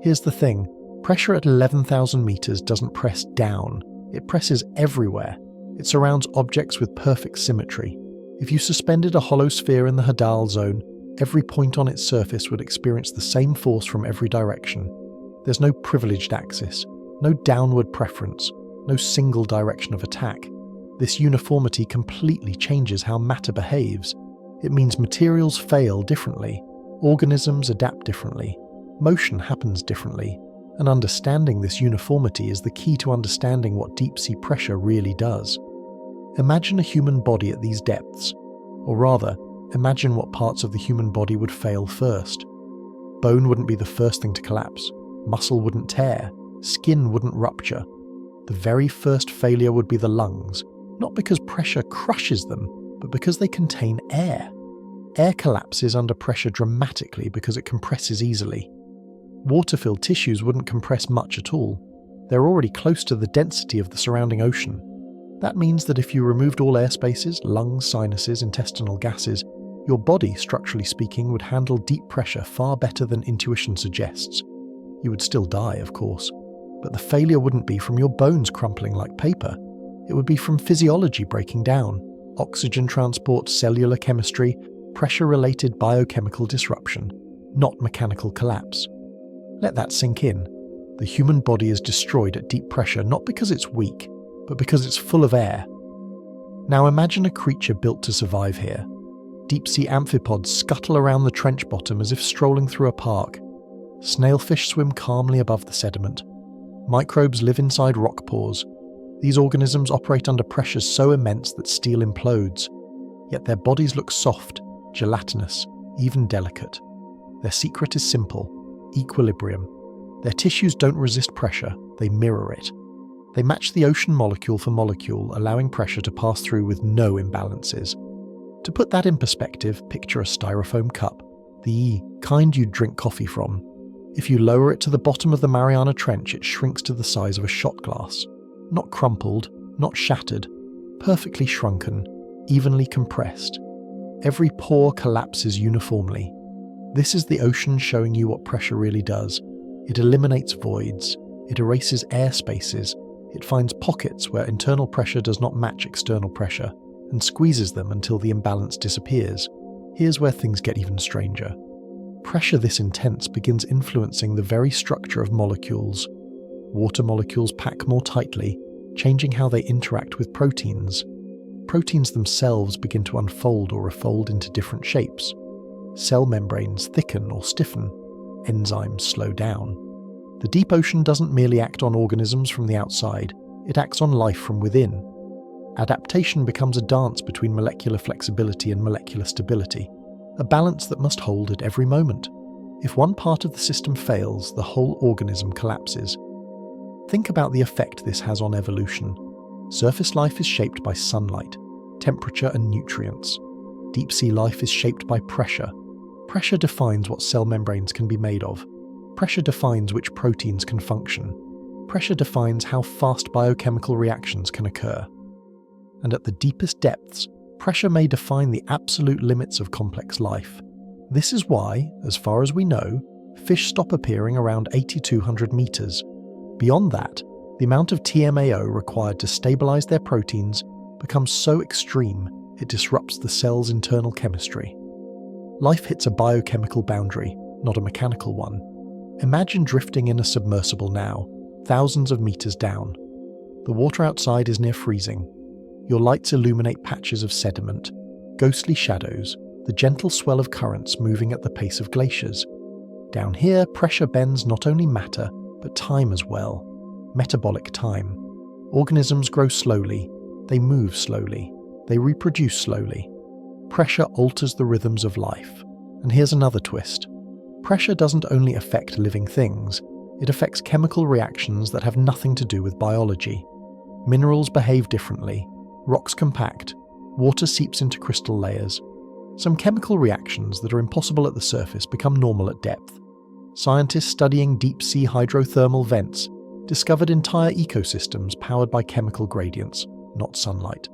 Here's the thing, pressure at 11,000 meters doesn't press down, it presses everywhere. It surrounds objects with perfect symmetry. If you suspended a hollow sphere in the Hadal zone, every point on its surface would experience the same force from every direction. There's no privileged axis, no downward preference, no single direction of attack. This uniformity completely changes how matter behaves. It means materials fail differently, organisms adapt differently, motion happens differently, and understanding this uniformity is the key to understanding what deep-sea pressure really does. Imagine a human body at these depths, or rather, imagine what parts of the human body would fail first. Bone wouldn't be the first thing to collapse, muscle wouldn't tear, skin wouldn't rupture. The very first failure would be the lungs, not because pressure crushes them, but because they contain air. Air collapses under pressure dramatically because it compresses easily. Water-filled tissues wouldn't compress much at all. They're already close to the density of the surrounding ocean. That means that if you removed all air spaces, lungs, sinuses, intestinal gases, your body, structurally speaking, would handle deep pressure far better than intuition suggests. You would still die, of course, but the failure wouldn't be from your bones crumpling like paper. It would be from physiology breaking down, oxygen transport, cellular chemistry, pressure-related biochemical disruption, not mechanical collapse. Let that sink in. The human body is destroyed at deep pressure not because it's weak, but because it's full of air. Now imagine a creature built to survive here. Deep-sea amphipods scuttle around the trench bottom as if strolling through a park. Snailfish swim calmly above the sediment. Microbes live inside rock pores. These organisms operate under pressures so immense that steel implodes. Yet their bodies look soft, gelatinous, even delicate. Their secret is simple: equilibrium. Their tissues don't resist pressure, they mirror it. They match the ocean molecule for molecule, allowing pressure to pass through with no imbalances. To put that in perspective, picture a styrofoam cup, the kind you'd drink coffee from. If you lower it to the bottom of the Mariana Trench, it shrinks to the size of a shot glass. Not crumpled, not shattered, perfectly shrunken, evenly compressed. Every pore collapses uniformly. This is the ocean showing you what pressure really does. It eliminates voids, it erases air spaces, it finds pockets where internal pressure does not match external pressure, and squeezes them until the imbalance disappears. Here's where things get even stranger. Pressure this intense begins influencing the very structure of molecules. Water molecules pack more tightly, changing how they interact with proteins. Proteins themselves begin to unfold or refold into different shapes. Cell membranes thicken or stiffen. Enzymes slow down. The deep ocean doesn't merely act on organisms from the outside, it acts on life from within. Adaptation becomes a dance between molecular flexibility and molecular stability, a balance that must hold at every moment. If one part of the system fails, the whole organism collapses. Think about the effect this has on evolution. Surface life is shaped by sunlight, temperature and nutrients. Deep-sea life is shaped by pressure. Pressure defines what cell membranes can be made of. Pressure defines which proteins can function. Pressure defines how fast biochemical reactions can occur. And at the deepest depths, pressure may define the absolute limits of complex life. This is why, as far as we know, fish stop appearing around 8,200 meters. Beyond that, the amount of TMAO required to stabilize their proteins becomes so extreme it disrupts the cell's internal chemistry. Life hits a biochemical boundary, not a mechanical one. Imagine drifting in a submersible now, thousands of meters down. The water outside is near freezing. Your lights illuminate patches of sediment, ghostly shadows, the gentle swell of currents moving at the pace of glaciers. Down here, pressure bends not only matter, but time as well. Metabolic time. Organisms grow slowly, they move slowly, they reproduce slowly. Pressure alters the rhythms of life. And here's another twist. Pressure doesn't only affect living things, it affects chemical reactions that have nothing to do with biology. Minerals behave differently, rocks compact, water seeps into crystal layers. Some chemical reactions that are impossible at the surface become normal at depth. Scientists studying deep-sea hydrothermal vents discovered entire ecosystems powered by chemical gradients, not sunlight.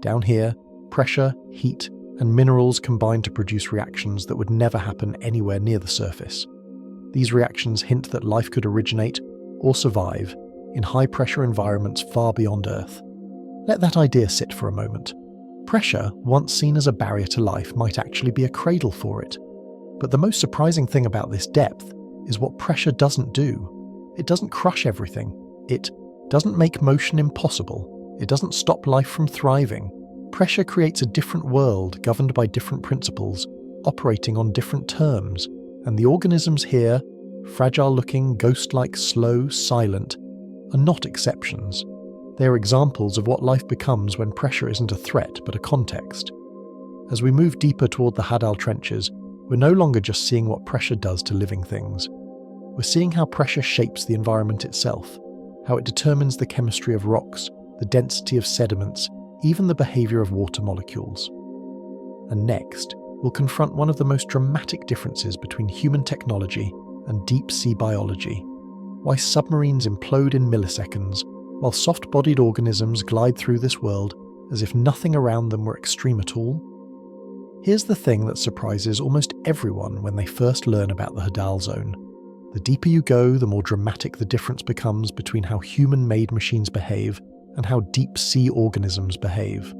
Down here, pressure, heat, and minerals combine to produce reactions that would never happen anywhere near the surface. These reactions hint that life could originate, or survive, in high-pressure environments far beyond Earth. Let that idea sit for a moment. Pressure, once seen as a barrier to life, might actually be a cradle for it. But the most surprising thing about this depth is what pressure doesn't do. It doesn't crush everything. It doesn't make motion impossible. It doesn't stop life from thriving. Pressure creates a different world governed by different principles, operating on different terms, and the organisms here, fragile-looking, ghost-like, slow, silent, are not exceptions. They are examples of what life becomes when pressure isn't a threat but a context. As we move deeper toward the Hadal trenches, we're no longer just seeing what pressure does to living things. We're seeing how pressure shapes the environment itself, how it determines the chemistry of rocks, the density of sediments, even the behavior of water molecules. And next, we'll confront one of the most dramatic differences between human technology and deep-sea biology. Why submarines implode in milliseconds, while soft-bodied organisms glide through this world as if nothing around them were extreme at all. Here's the thing that surprises almost everyone when they first learn about the Hadal zone. The deeper you go, the more dramatic the difference becomes between how human-made machines behave and how deep-sea organisms behave.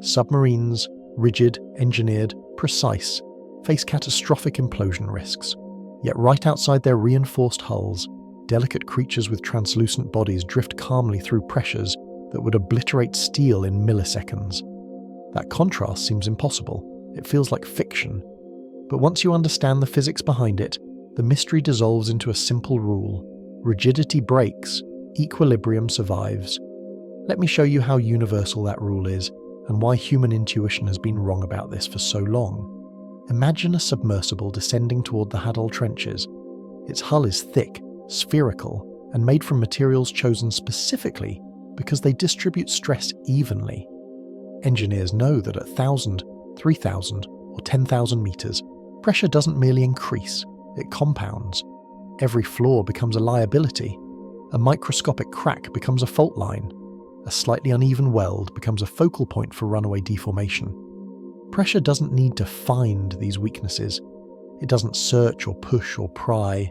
Submarines, rigid, engineered, precise, face catastrophic implosion risks. Yet right outside their reinforced hulls, delicate creatures with translucent bodies drift calmly through pressures that would obliterate steel in milliseconds. That contrast seems impossible. It feels like fiction. But once you understand the physics behind it, the mystery dissolves into a simple rule. Rigidity breaks, equilibrium survives. Let me show you how universal that rule is, and why human intuition has been wrong about this for so long. Imagine a submersible descending toward the Hadal trenches. Its hull is thick, spherical, and made from materials chosen specifically because they distribute stress evenly. Engineers know that at 1,000, 3,000, or 10,000 meters, pressure doesn't merely increase, it compounds. Every flaw becomes a liability. A microscopic crack becomes a fault line. A slightly uneven weld becomes a focal point for runaway deformation. Pressure doesn't need to find these weaknesses. It doesn't search or push or pry.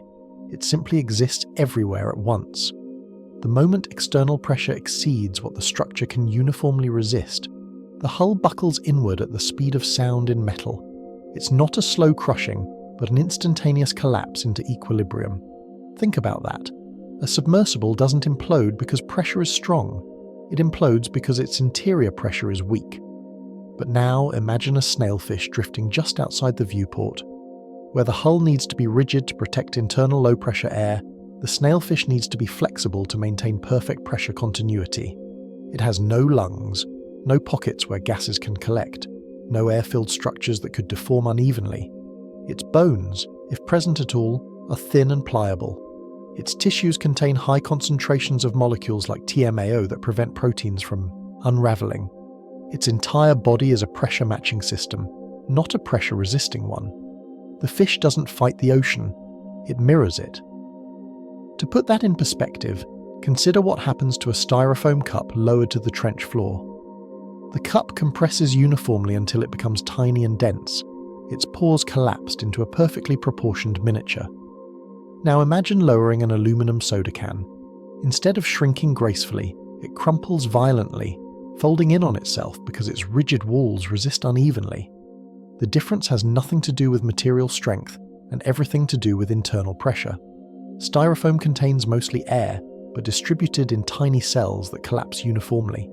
It simply exists everywhere at once. The moment external pressure exceeds what the structure can uniformly resist, the hull buckles inward at the speed of sound in metal. It's not a slow crushing, but an instantaneous collapse into equilibrium. Think about that. A submersible doesn't implode because pressure is strong. It implodes because its interior pressure is weak. But now imagine a snailfish drifting just outside the viewport. Where the hull needs to be rigid to protect internal low-pressure air, the snailfish needs to be flexible to maintain perfect pressure continuity. It has no lungs, no pockets where gases can collect, no air-filled structures that could deform unevenly. Its bones, if present at all, are thin and pliable. Its tissues contain high concentrations of molecules like TMAO that prevent proteins from unraveling. Its entire body is a pressure-matching system, not a pressure-resisting one. The fish doesn't fight the ocean, it mirrors it. To put that in perspective, consider what happens to a styrofoam cup lowered to the trench floor. The cup compresses uniformly until it becomes tiny and dense. Its pores collapsed into a perfectly proportioned miniature. Now imagine lowering an aluminum soda can. Instead of shrinking gracefully, it crumples violently, folding in on itself because its rigid walls resist unevenly. The difference has nothing to do with material strength and everything to do with internal pressure. Styrofoam contains mostly air, but distributed in tiny cells that collapse uniformly.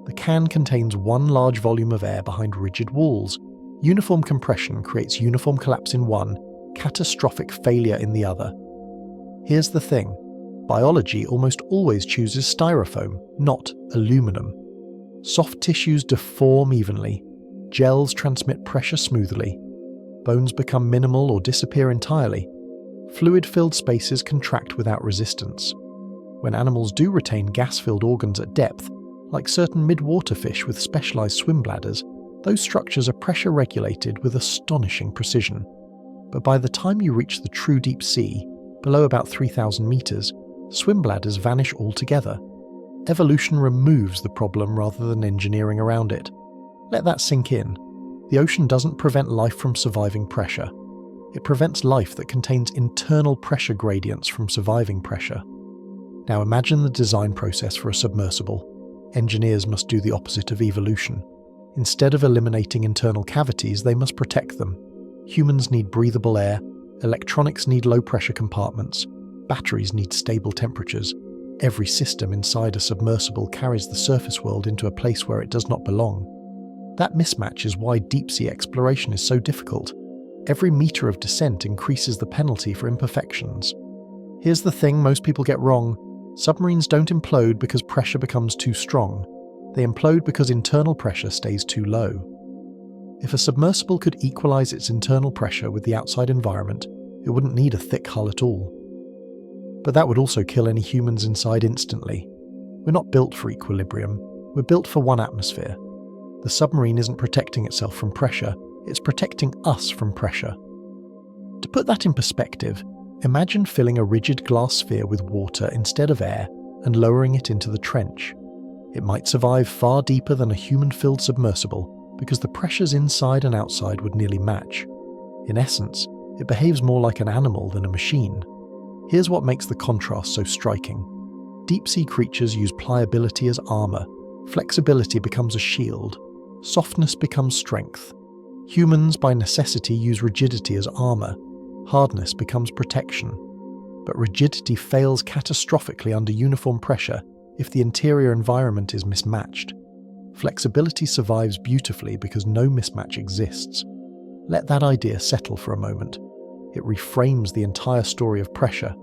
The can contains one large volume of air behind rigid walls. Uniform compression creates uniform collapse in one, catastrophic failure in the other. Here's the thing. Biology almost always chooses styrofoam, not aluminum. Soft tissues deform evenly. Gels transmit pressure smoothly. Bones become minimal or disappear entirely. Fluid-filled spaces contract without resistance. When animals do retain gas-filled organs at depth, like certain mid-water fish with specialized swim bladders, those structures are pressure-regulated with astonishing precision. But by the time you reach the true deep sea, below about 3,000 meters, swim bladders vanish altogether. Evolution removes the problem rather than engineering around it. Let that sink in. The ocean doesn't prevent life from surviving pressure. It prevents life that contains internal pressure gradients from surviving pressure. Now imagine the design process for a submersible. Engineers must do the opposite of evolution. Instead of eliminating internal cavities, they must protect them. Humans need breathable air, electronics need low-pressure compartments, batteries need stable temperatures. Every system inside a submersible carries the surface world into a place where it does not belong. That mismatch is why deep-sea exploration is so difficult. Every meter of descent increases the penalty for imperfections. Here's the thing most people get wrong. Submarines don't implode because pressure becomes too strong. They implode because internal pressure stays too low. If a submersible could equalize its internal pressure with the outside environment, it wouldn't need a thick hull at all. But that would also kill any humans inside instantly. We're not built for equilibrium. We're built for one atmosphere. The submarine isn't protecting itself from pressure, it's protecting us from pressure. To put that in perspective, imagine filling a rigid glass sphere with water instead of air and lowering it into the trench. It might survive far deeper than a human-filled submersible because the pressures inside and outside would nearly match. In essence, it behaves more like an animal than a machine. Here's what makes the contrast so striking. Deep-sea creatures use pliability as armor. Flexibility becomes a shield. Softness becomes strength. Humans, by necessity, use rigidity as armor. Hardness becomes protection. but rigidity fails catastrophically under uniform pressure if the interior environment is mismatched. Flexibility survives beautifully because no mismatch exists. Let that idea settle for a moment. It reframes the entire story of pressure.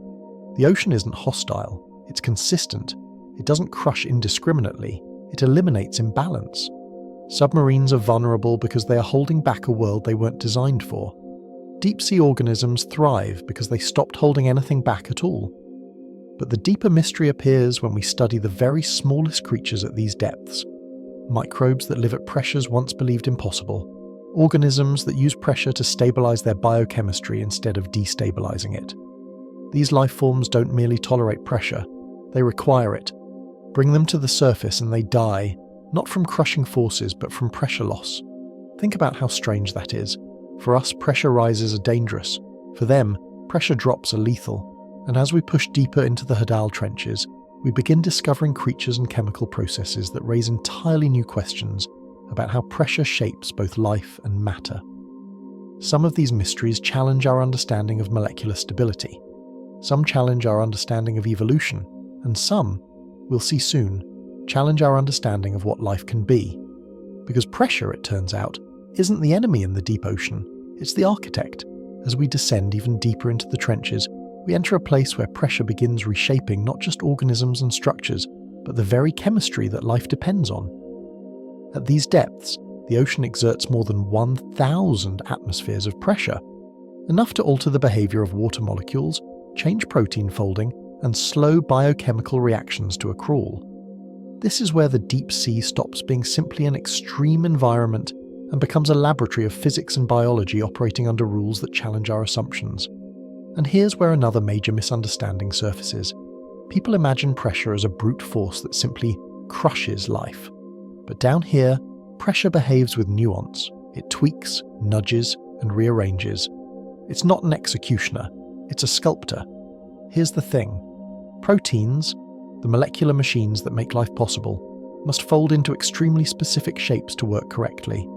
The ocean isn't hostile, it's consistent. It doesn't crush indiscriminately, it eliminates imbalance. Submarines are vulnerable because they are holding back a world they weren't designed for. Deep-sea organisms thrive because they stopped holding anything back at all. But the deeper mystery appears when we study the very smallest creatures at these depths. Microbes that live at pressures once believed impossible. Organisms that use pressure to stabilize their biochemistry instead of destabilizing it. These life forms don't merely tolerate pressure, they require it. Bring them to the surface and they die, not from crushing forces but from pressure loss. Think about how strange that is. For us, pressure rises are dangerous. For them, pressure drops are lethal. And as we push deeper into the Hadal trenches, we begin discovering creatures and chemical processes that raise entirely new questions about how pressure shapes both life and matter. Some of these mysteries challenge our understanding of molecular stability. Some challenge our understanding of evolution, and some, we'll see soon, challenge our understanding of what life can be. Because pressure, it turns out, isn't the enemy in the deep ocean, it's the architect. As we descend even deeper into the trenches, we enter a place where pressure begins reshaping not just organisms and structures, but the very chemistry that life depends on. At these depths, the ocean exerts more than 1,000 atmospheres of pressure, enough to alter the behavior of water molecules, change protein folding, and slow biochemical reactions to a crawl. This is where the deep sea stops being simply an extreme environment and becomes a laboratory of physics and biology operating under rules that challenge our assumptions. And here's where another major misunderstanding surfaces. People imagine pressure as a brute force that simply crushes life. But down here, pressure behaves with nuance. It tweaks, nudges, and rearranges. It's not an executioner, it's a sculptor. Here's the thing. Proteins, the molecular machines that make life possible, must fold into extremely specific shapes to work correctly.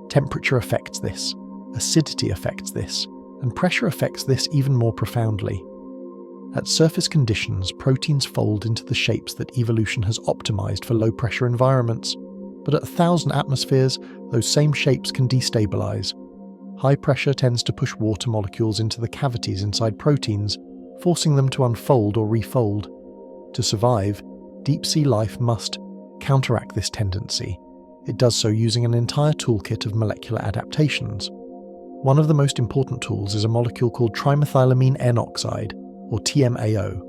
Temperature affects this, acidity affects this, and pressure affects this even more profoundly. At surface conditions, proteins fold into the shapes that evolution has optimized for low-pressure environments, but at 1,000 atmospheres, those same shapes can destabilize. High pressure tends to push water molecules into the cavities inside proteins, forcing them to unfold or refold. To survive, deep-sea life must counteract this tendency. It does so using an entire toolkit of molecular adaptations. One of the most important tools is a molecule called trimethylamine N-oxide, or TMAO.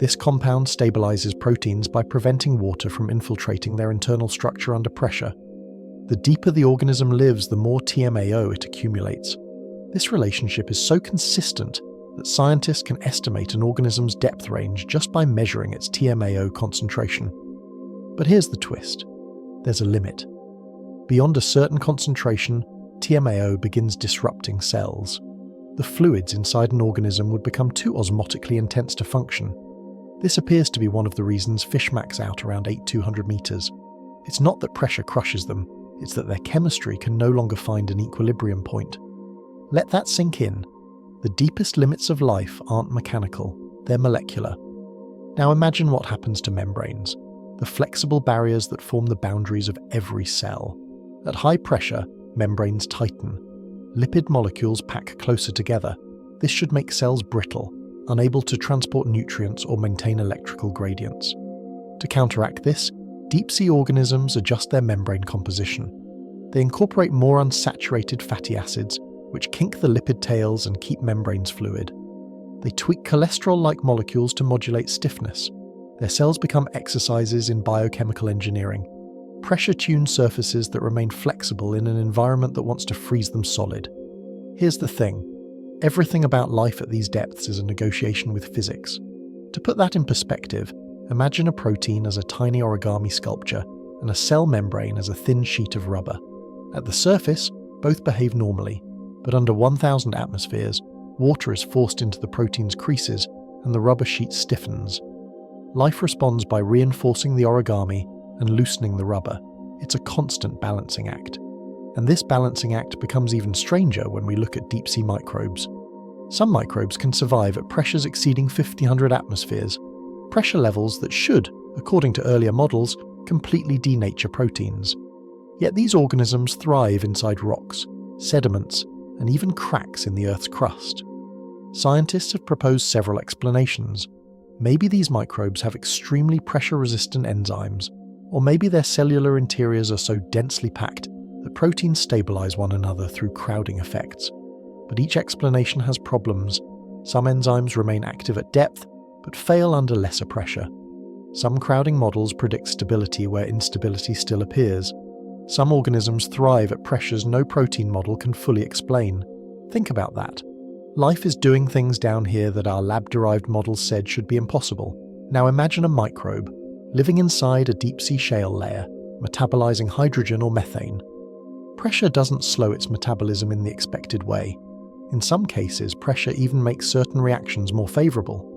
This compound stabilizes proteins by preventing water from infiltrating their internal structure under pressure. The deeper the organism lives, the more TMAO it accumulates. This relationship is so consistent that scientists can estimate an organism's depth range just by measuring its TMAO concentration. But here's the twist. There's a limit. Beyond a certain concentration, TMAO begins disrupting cells. The fluids inside an organism would become too osmotically intense to function. This appears to be one of the reasons fish max out around 8,200 meters. It's not that pressure crushes them, it's that their chemistry can no longer find an equilibrium point. Let that sink in. The deepest limits of life aren't mechanical, they're molecular. Now imagine what happens to membranes, the flexible barriers that form the boundaries of every cell. At high pressure, membranes tighten. Lipid molecules pack closer together. This should make cells brittle, unable to transport nutrients or maintain electrical gradients. To counteract this, deep-sea organisms adjust their membrane composition. They incorporate more unsaturated fatty acids, which kink the lipid tails and keep membranes fluid. They tweak cholesterol-like molecules to modulate stiffness. Their cells become exercises in biochemical engineering, pressure-tuned surfaces that remain flexible in an environment that wants to freeze them solid. Here's the thing. Everything about life at these depths is a negotiation with physics. To put that in perspective, imagine a protein as a tiny origami sculpture and a cell membrane as a thin sheet of rubber. At the surface, both behave normally, but under 1,000 atmospheres, water is forced into the protein's creases and the rubber sheet stiffens. Life responds by reinforcing the origami and loosening the rubber. It's a constant balancing act. And this balancing act becomes even stranger when we look at deep-sea microbes. Some microbes can survive at pressures exceeding 1500 atmospheres, pressure levels that should, according to earlier models, completely denature proteins. Yet these organisms thrive inside rocks, sediments, and even cracks in the Earth's crust. Scientists have proposed several explanations. Maybe these microbes have extremely pressure-resistant enzymes, or maybe their cellular interiors are so densely packed that proteins stabilize one another through crowding effects. But each explanation has problems. Some enzymes remain active at depth, but fail under lesser pressure. Some crowding models predict stability where instability still appears. Some organisms thrive at pressures no protein model can fully explain. Think about that. Life is doing things down here that our lab-derived models said should be impossible. Now imagine a microbe, living inside a deep-sea shale layer, metabolizing hydrogen or methane. Pressure doesn't slow its metabolism in the expected way. In some cases, pressure even makes certain reactions more favorable.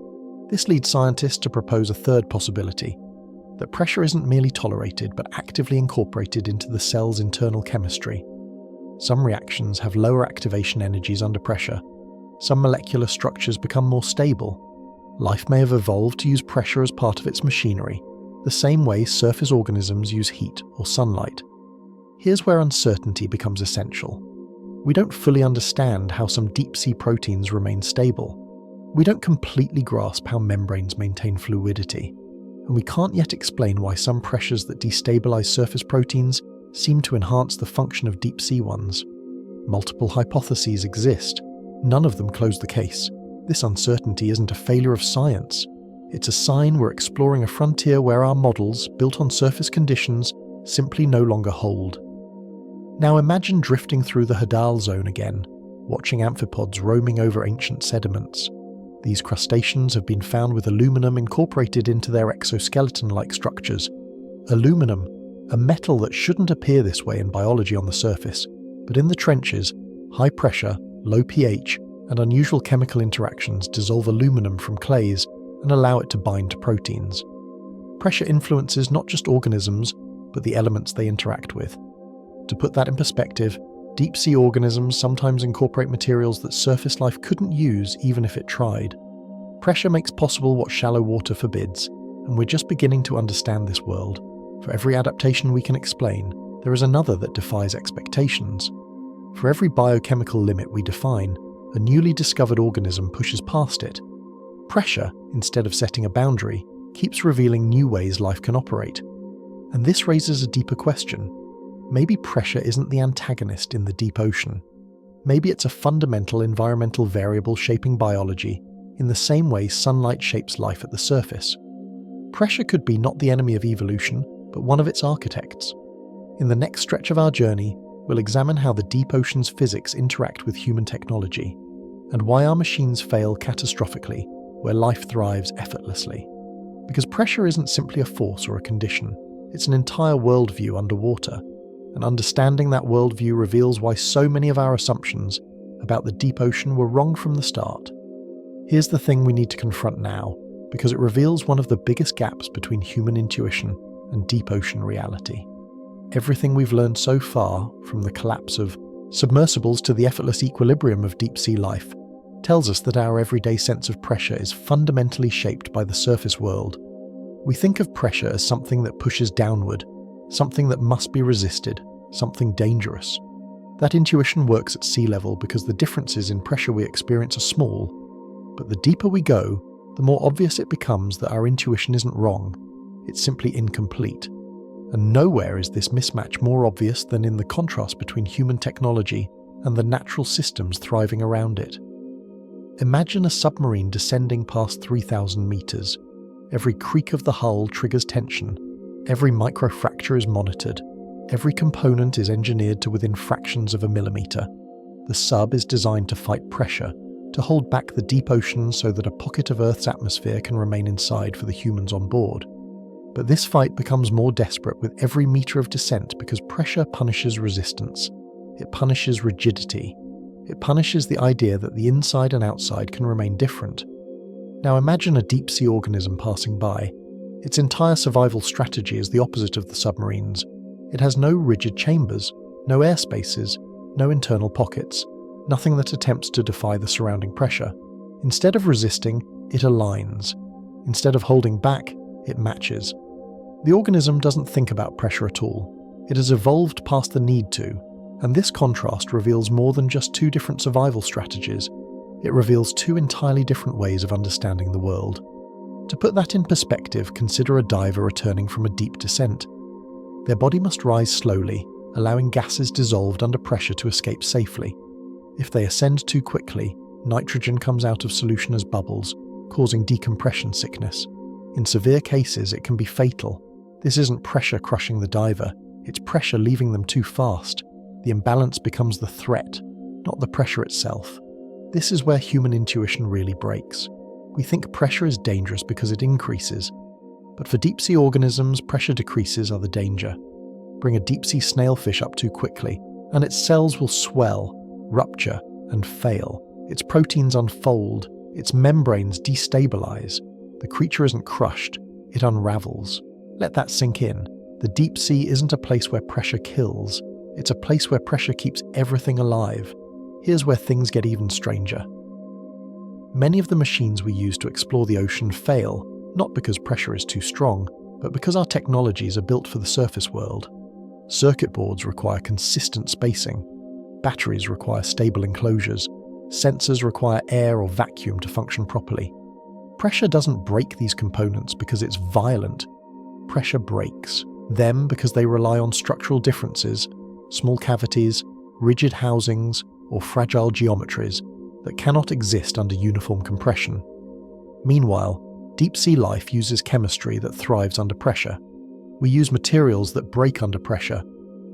This leads scientists to propose a third possibility, that pressure isn't merely tolerated but actively incorporated into the cell's internal chemistry. Some reactions have lower activation energies under pressure. Some molecular structures become more stable. Life may have evolved to use pressure as part of its machinery, the same way surface organisms use heat or sunlight. Here's where uncertainty becomes essential. We don't fully understand how some deep-sea proteins remain stable. We don't completely grasp how membranes maintain fluidity, and we can't yet explain why some pressures that destabilize surface proteins seem to enhance the function of deep-sea ones. Multiple hypotheses exist. None of them close the case. This uncertainty isn't a failure of science. It's a sign we're exploring a frontier where our models, built on surface conditions, simply no longer hold. Now imagine drifting through the Hadal zone again, watching amphipods roaming over ancient sediments. These crustaceans have been found with aluminum incorporated into their exoskeleton-like structures. Aluminum, a metal that shouldn't appear this way in biology on the surface, but in the trenches, high pressure, low pH, and unusual chemical interactions dissolve aluminum from clays and allow it to bind to proteins. Pressure influences not just organisms, but the elements they interact with. To put that in perspective, deep-sea organisms sometimes incorporate materials that surface life couldn't use even if it tried. Pressure makes possible what shallow water forbids, and we're just beginning to understand this world. For every adaptation we can explain, there is another that defies expectations. For every biochemical limit we define, a newly discovered organism pushes past it. Pressure, instead of setting a boundary, keeps revealing new ways life can operate. And this raises a deeper question. Maybe pressure isn't the antagonist in the deep ocean. Maybe it's a fundamental environmental variable shaping biology, in the same way sunlight shapes life at the surface. Pressure could be not the enemy of evolution, but one of its architects. In the next stretch of our journey, we'll examine how the deep ocean's physics interact with human technology, and why our machines fail catastrophically where life thrives effortlessly. Because pressure isn't simply a force or a condition, it's an entire worldview underwater, and understanding that worldview reveals why so many of our assumptions about the deep ocean were wrong from the start. Here's the thing we need to confront now, because it reveals one of the biggest gaps between human intuition and deep ocean reality. Everything we've learned so far, from the collapse of submersibles to the effortless equilibrium of deep-sea life, tells us that our everyday sense of pressure is fundamentally shaped by the surface world. We think of pressure as something that pushes downward, something that must be resisted, something dangerous. That intuition works at sea level because the differences in pressure we experience are small. But the deeper we go, the more obvious it becomes that our intuition isn't wrong, it's simply incomplete. And nowhere is this mismatch more obvious than in the contrast between human technology and the natural systems thriving around it. Imagine a submarine descending past 3,000 meters. Every creak of the hull triggers tension. Every microfracture is monitored. Every component is engineered to within fractions of a millimeter. The sub is designed to fight pressure, to hold back the deep ocean so that a pocket of Earth's atmosphere can remain inside for the humans on board. But this fight becomes more desperate with every meter of descent because pressure punishes resistance. It punishes rigidity. It punishes the idea that the inside and outside can remain different. Now imagine a deep-sea organism passing by. Its entire survival strategy is the opposite of the submarines. It has no rigid chambers, no air spaces, no internal pockets, nothing that attempts to defy the surrounding pressure. Instead of resisting, it aligns. Instead of holding back, it matches. The organism doesn't think about pressure at all. It has evolved past the need to, and this contrast reveals more than just two different survival strategies. It reveals two entirely different ways of understanding the world. To put that in perspective, consider a diver returning from a deep descent. Their body must rise slowly, allowing gases dissolved under pressure to escape safely. If they ascend too quickly, nitrogen comes out of solution as bubbles, causing decompression sickness. In severe cases, it can be fatal. This isn't pressure crushing the diver, it's pressure leaving them too fast. The imbalance becomes the threat, not the pressure itself. This is where human intuition really breaks. We think pressure is dangerous because it increases. But for deep-sea organisms, pressure decreases are the danger. Bring a deep-sea snailfish up too quickly, and its cells will swell, rupture, and fail. Its proteins unfold, its membranes destabilize. The creature isn't crushed, it unravels. Let that sink in. The deep sea isn't a place where pressure kills, it's a place where pressure keeps everything alive. Here's where things get even stranger. Many of the machines we use to explore the ocean fail, not because pressure is too strong, but because our technologies are built for the surface world. Circuit boards require consistent spacing. Batteries require stable enclosures. Sensors require air or vacuum to function properly. Pressure doesn't break these components because it's violent. Pressure breaks them because they rely on structural differences, small cavities, rigid housings, or fragile geometries that cannot exist under uniform compression. Meanwhile, deep-sea life uses chemistry that thrives under pressure. We use materials that break under pressure,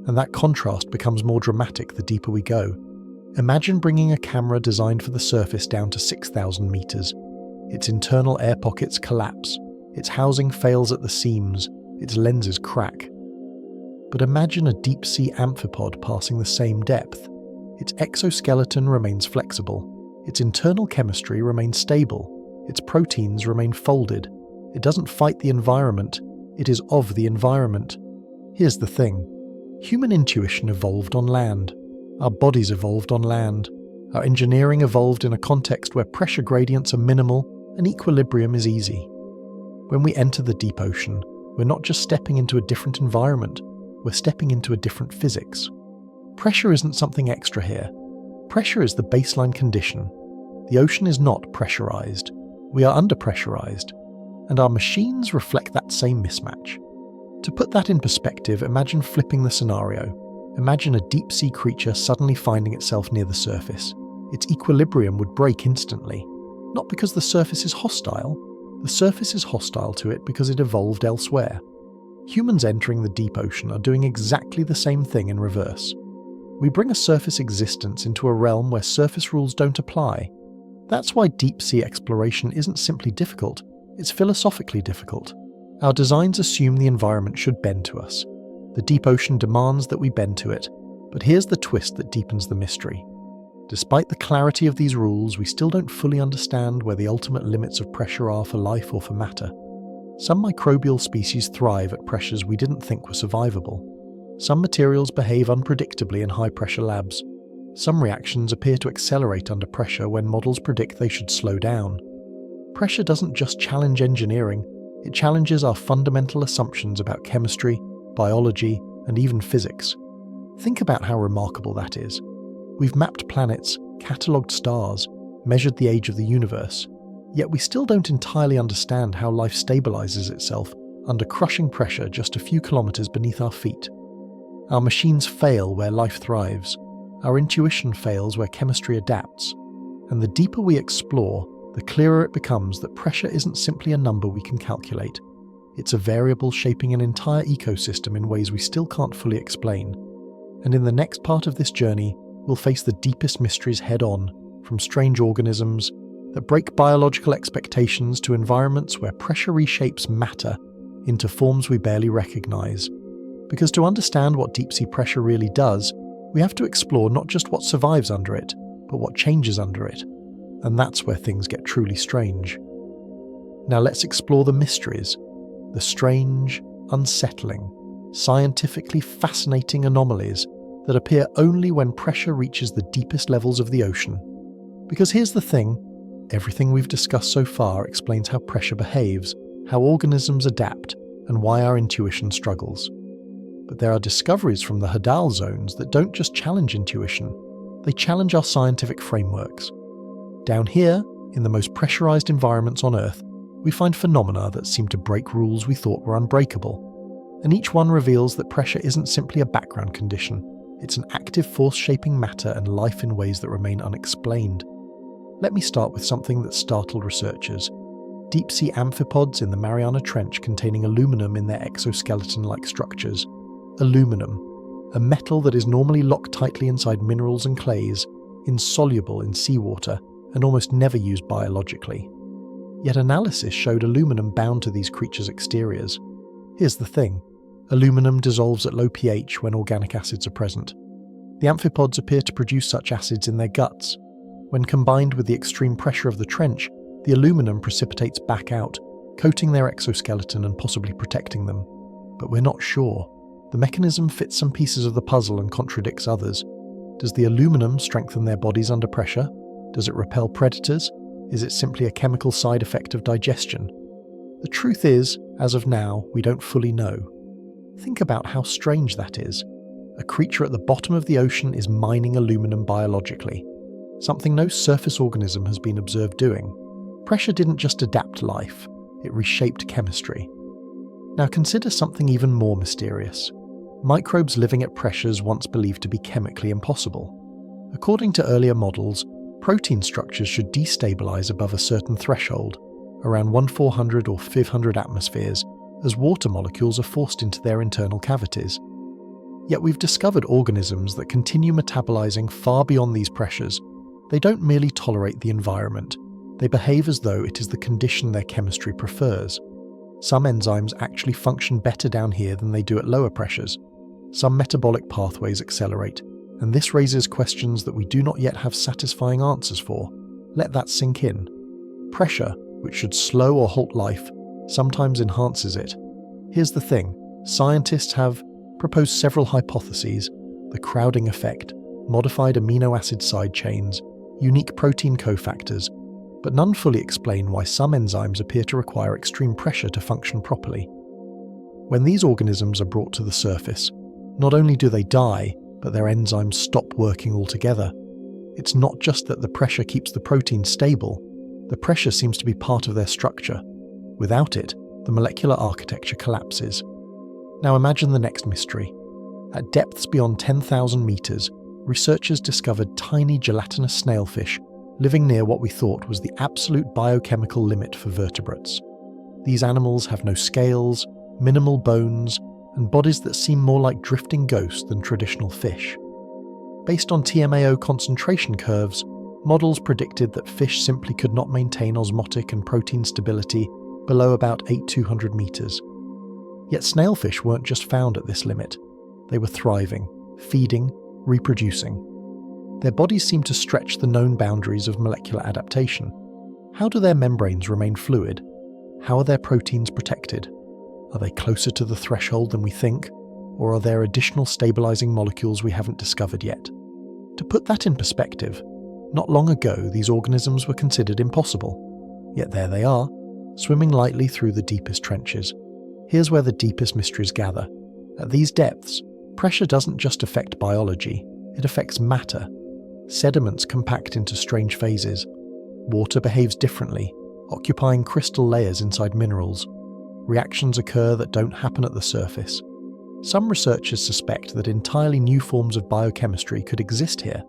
and that contrast becomes more dramatic the deeper we go. Imagine bringing a camera designed for the surface down to 6,000 meters. Its internal air pockets collapse, its housing fails at the seams, its lenses crack. But imagine a deep-sea amphipod passing the same depth. Its exoskeleton remains flexible, its internal chemistry remains stable, its proteins remain folded. It doesn't fight the environment, it is of the environment. Here's the thing. Human intuition evolved on land. Our bodies evolved on land. Our engineering evolved in a context where pressure gradients are minimal and equilibrium is easy. When we enter the deep ocean, we're not just stepping into a different environment, we're stepping into a different physics. Pressure isn't something extra here. Pressure is the baseline condition. The ocean is not pressurized. We are under-pressurized, and our machines reflect that same mismatch. To put that in perspective, imagine flipping the scenario. Imagine a deep-sea creature suddenly finding itself near the surface. Its equilibrium would break instantly. Not because the surface is hostile. The surface is hostile to it because it evolved elsewhere. Humans entering the deep ocean are doing exactly the same thing in reverse. We bring a surface existence into a realm where surface rules don't apply. That's why deep-sea exploration isn't simply difficult, it's philosophically difficult. Our designs assume the environment should bend to us. The deep ocean demands that we bend to it, but here's the twist that deepens the mystery. Despite the clarity of these rules, we still don't fully understand where the ultimate limits of pressure are for life or for matter. Some microbial species thrive at pressures we didn't think were survivable. Some materials behave unpredictably in high-pressure labs. Some reactions appear to accelerate under pressure when models predict they should slow down. Pressure doesn't just challenge engineering, it challenges our fundamental assumptions about chemistry, biology, and even physics. Think about how remarkable that is. We've mapped planets, catalogued stars, measured the age of the universe, yet we still don't entirely understand how life stabilizes itself under crushing pressure just a few kilometers beneath our feet. Our machines fail where life thrives. Our intuition fails where chemistry adapts. And the deeper we explore, the clearer it becomes that pressure isn't simply a number we can calculate. It's a variable shaping an entire ecosystem in ways we still can't fully explain. And in the next part of this journey, we'll face the deepest mysteries head-on, from strange organisms that break biological expectations to environments where pressure reshapes matter into forms we barely recognize. Because to understand what deep-sea pressure really does, we have to explore not just what survives under it, but what changes under it. And that's where things get truly strange. Now let's explore the mysteries, the strange, unsettling, scientifically fascinating anomalies that appear only when pressure reaches the deepest levels of the ocean. Because here's the thing, everything we've discussed so far explains how pressure behaves, how organisms adapt, and why our intuition struggles. But there are discoveries from the Hadal zones that don't just challenge intuition, they challenge our scientific frameworks. Down here, in the most pressurized environments on Earth, we find phenomena that seem to break rules we thought were unbreakable. And each one reveals that pressure isn't simply a background condition, it's an active force shaping matter and life in ways that remain unexplained. Let me start with something that startled researchers. Deep-sea amphipods in the Mariana Trench containing aluminum in their exoskeleton-like structures. Aluminum, a metal that is normally locked tightly inside minerals and clays, insoluble in seawater, and almost never used biologically. Yet analysis showed aluminum bound to these creatures' exteriors. Here's the thing, aluminum dissolves at low pH when organic acids are present. The amphipods appear to produce such acids in their guts. When combined with the extreme pressure of the trench, the aluminum precipitates back out, coating their exoskeleton and possibly protecting them. But we're not sure. The mechanism fits some pieces of the puzzle and contradicts others. Does the aluminum strengthen their bodies under pressure? Does it repel predators? Is it simply a chemical side effect of digestion? The truth is, as of now, we don't fully know. Think about how strange that is. A creature at the bottom of the ocean is mining aluminum biologically, something no surface organism has been observed doing. Pressure didn't just adapt life, it reshaped chemistry. Now consider something even more mysterious. Microbes living at pressures once believed to be chemically impossible. According to earlier models, protein structures should destabilize above a certain threshold, around 1400 or 500 atmospheres, as water molecules are forced into their internal cavities. Yet we've discovered organisms that continue metabolizing far beyond these pressures. They don't merely tolerate the environment, they behave as though it is the condition their chemistry prefers. Some enzymes actually function better down here than they do at lower pressures. Some metabolic pathways accelerate, and this raises questions that we do not yet have satisfying answers for. Let that sink in. Pressure, which should slow or halt life, sometimes enhances it. Here's the thing, scientists have proposed several hypotheses: the crowding effect, modified amino acid side chains, unique protein cofactors, but none fully explain why some enzymes appear to require extreme pressure to function properly. When these organisms are brought to the surface, not only do they die, but their enzymes stop working altogether. It's not just that the pressure keeps the protein stable, the pressure seems to be part of their structure. Without it, the molecular architecture collapses. Now imagine the next mystery. At depths beyond 10,000 meters, researchers discovered tiny gelatinous snailfish living near what we thought was the absolute biochemical limit for vertebrates. These animals have no scales, minimal bones, and bodies that seem more like drifting ghosts than traditional fish. Based on TMAO concentration curves, models predicted that fish simply could not maintain osmotic and protein stability below about 8,200 meters. Yet snailfish weren't just found at this limit. They were thriving, feeding, reproducing. Their bodies seem to stretch the known boundaries of molecular adaptation. How do their membranes remain fluid? How are their proteins protected? Are they closer to the threshold than we think, or are there additional stabilizing molecules we haven't discovered yet? To put that in perspective, not long ago these organisms were considered impossible. Yet there they are, swimming lightly through the deepest trenches. Here's where the deepest mysteries gather. At these depths, pressure doesn't just affect biology, it affects matter. Sediments compact into strange phases. Water behaves differently, occupying crystal layers inside minerals. Reactions occur that don't happen at the surface. Some researchers suspect that entirely new forms of biochemistry could exist here,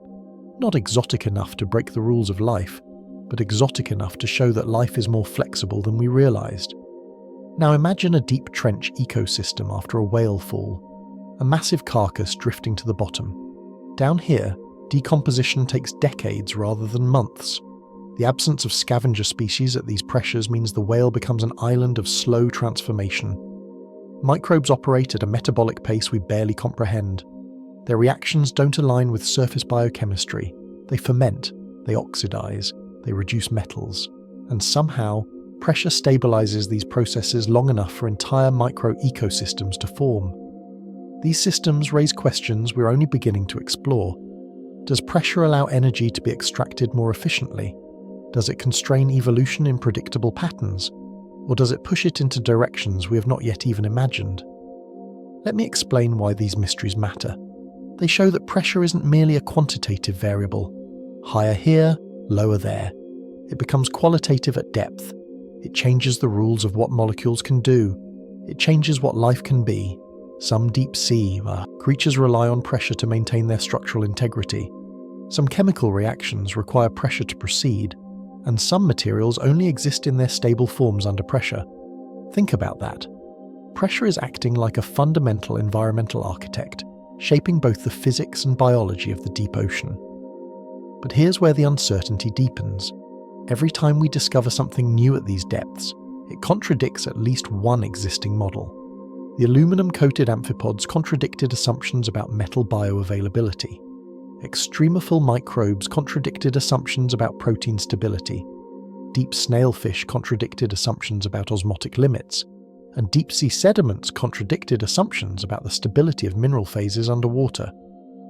not exotic enough to break the rules of life, but exotic enough to show that life is more flexible than we realized. Now imagine a deep trench ecosystem after a whale fall, a massive carcass drifting to the bottom. Down here, decomposition takes decades rather than months. The absence of scavenger species at these pressures means the whale becomes an island of slow transformation. Microbes operate at a metabolic pace we barely comprehend. Their reactions don't align with surface biochemistry. They ferment, they oxidize, they reduce metals, and somehow, pressure stabilizes these processes long enough for entire micro-ecosystems to form. These systems raise questions we're only beginning to explore. Does pressure allow energy to be extracted more efficiently? Does it constrain evolution in predictable patterns? Or does it push it into directions we have not yet even imagined? Let me explain why these mysteries matter. They show that pressure isn't merely a quantitative variable. Higher here, lower there. It becomes qualitative at depth. It changes the rules of what molecules can do. It changes what life can be. Some deep sea creatures rely on pressure to maintain their structural integrity. Some chemical reactions require pressure to proceed, and some materials only exist in their stable forms under pressure. Think about that. Pressure is acting like a fundamental environmental architect, shaping both the physics and biology of the deep ocean. But here's where the uncertainty deepens. Every time we discover something new at these depths, it contradicts at least one existing model. The aluminum-coated amphipods contradicted assumptions about metal bioavailability. Extremophile microbes contradicted assumptions about protein stability. Deep snailfish contradicted assumptions about osmotic limits. And deep-sea sediments contradicted assumptions about the stability of mineral phases underwater.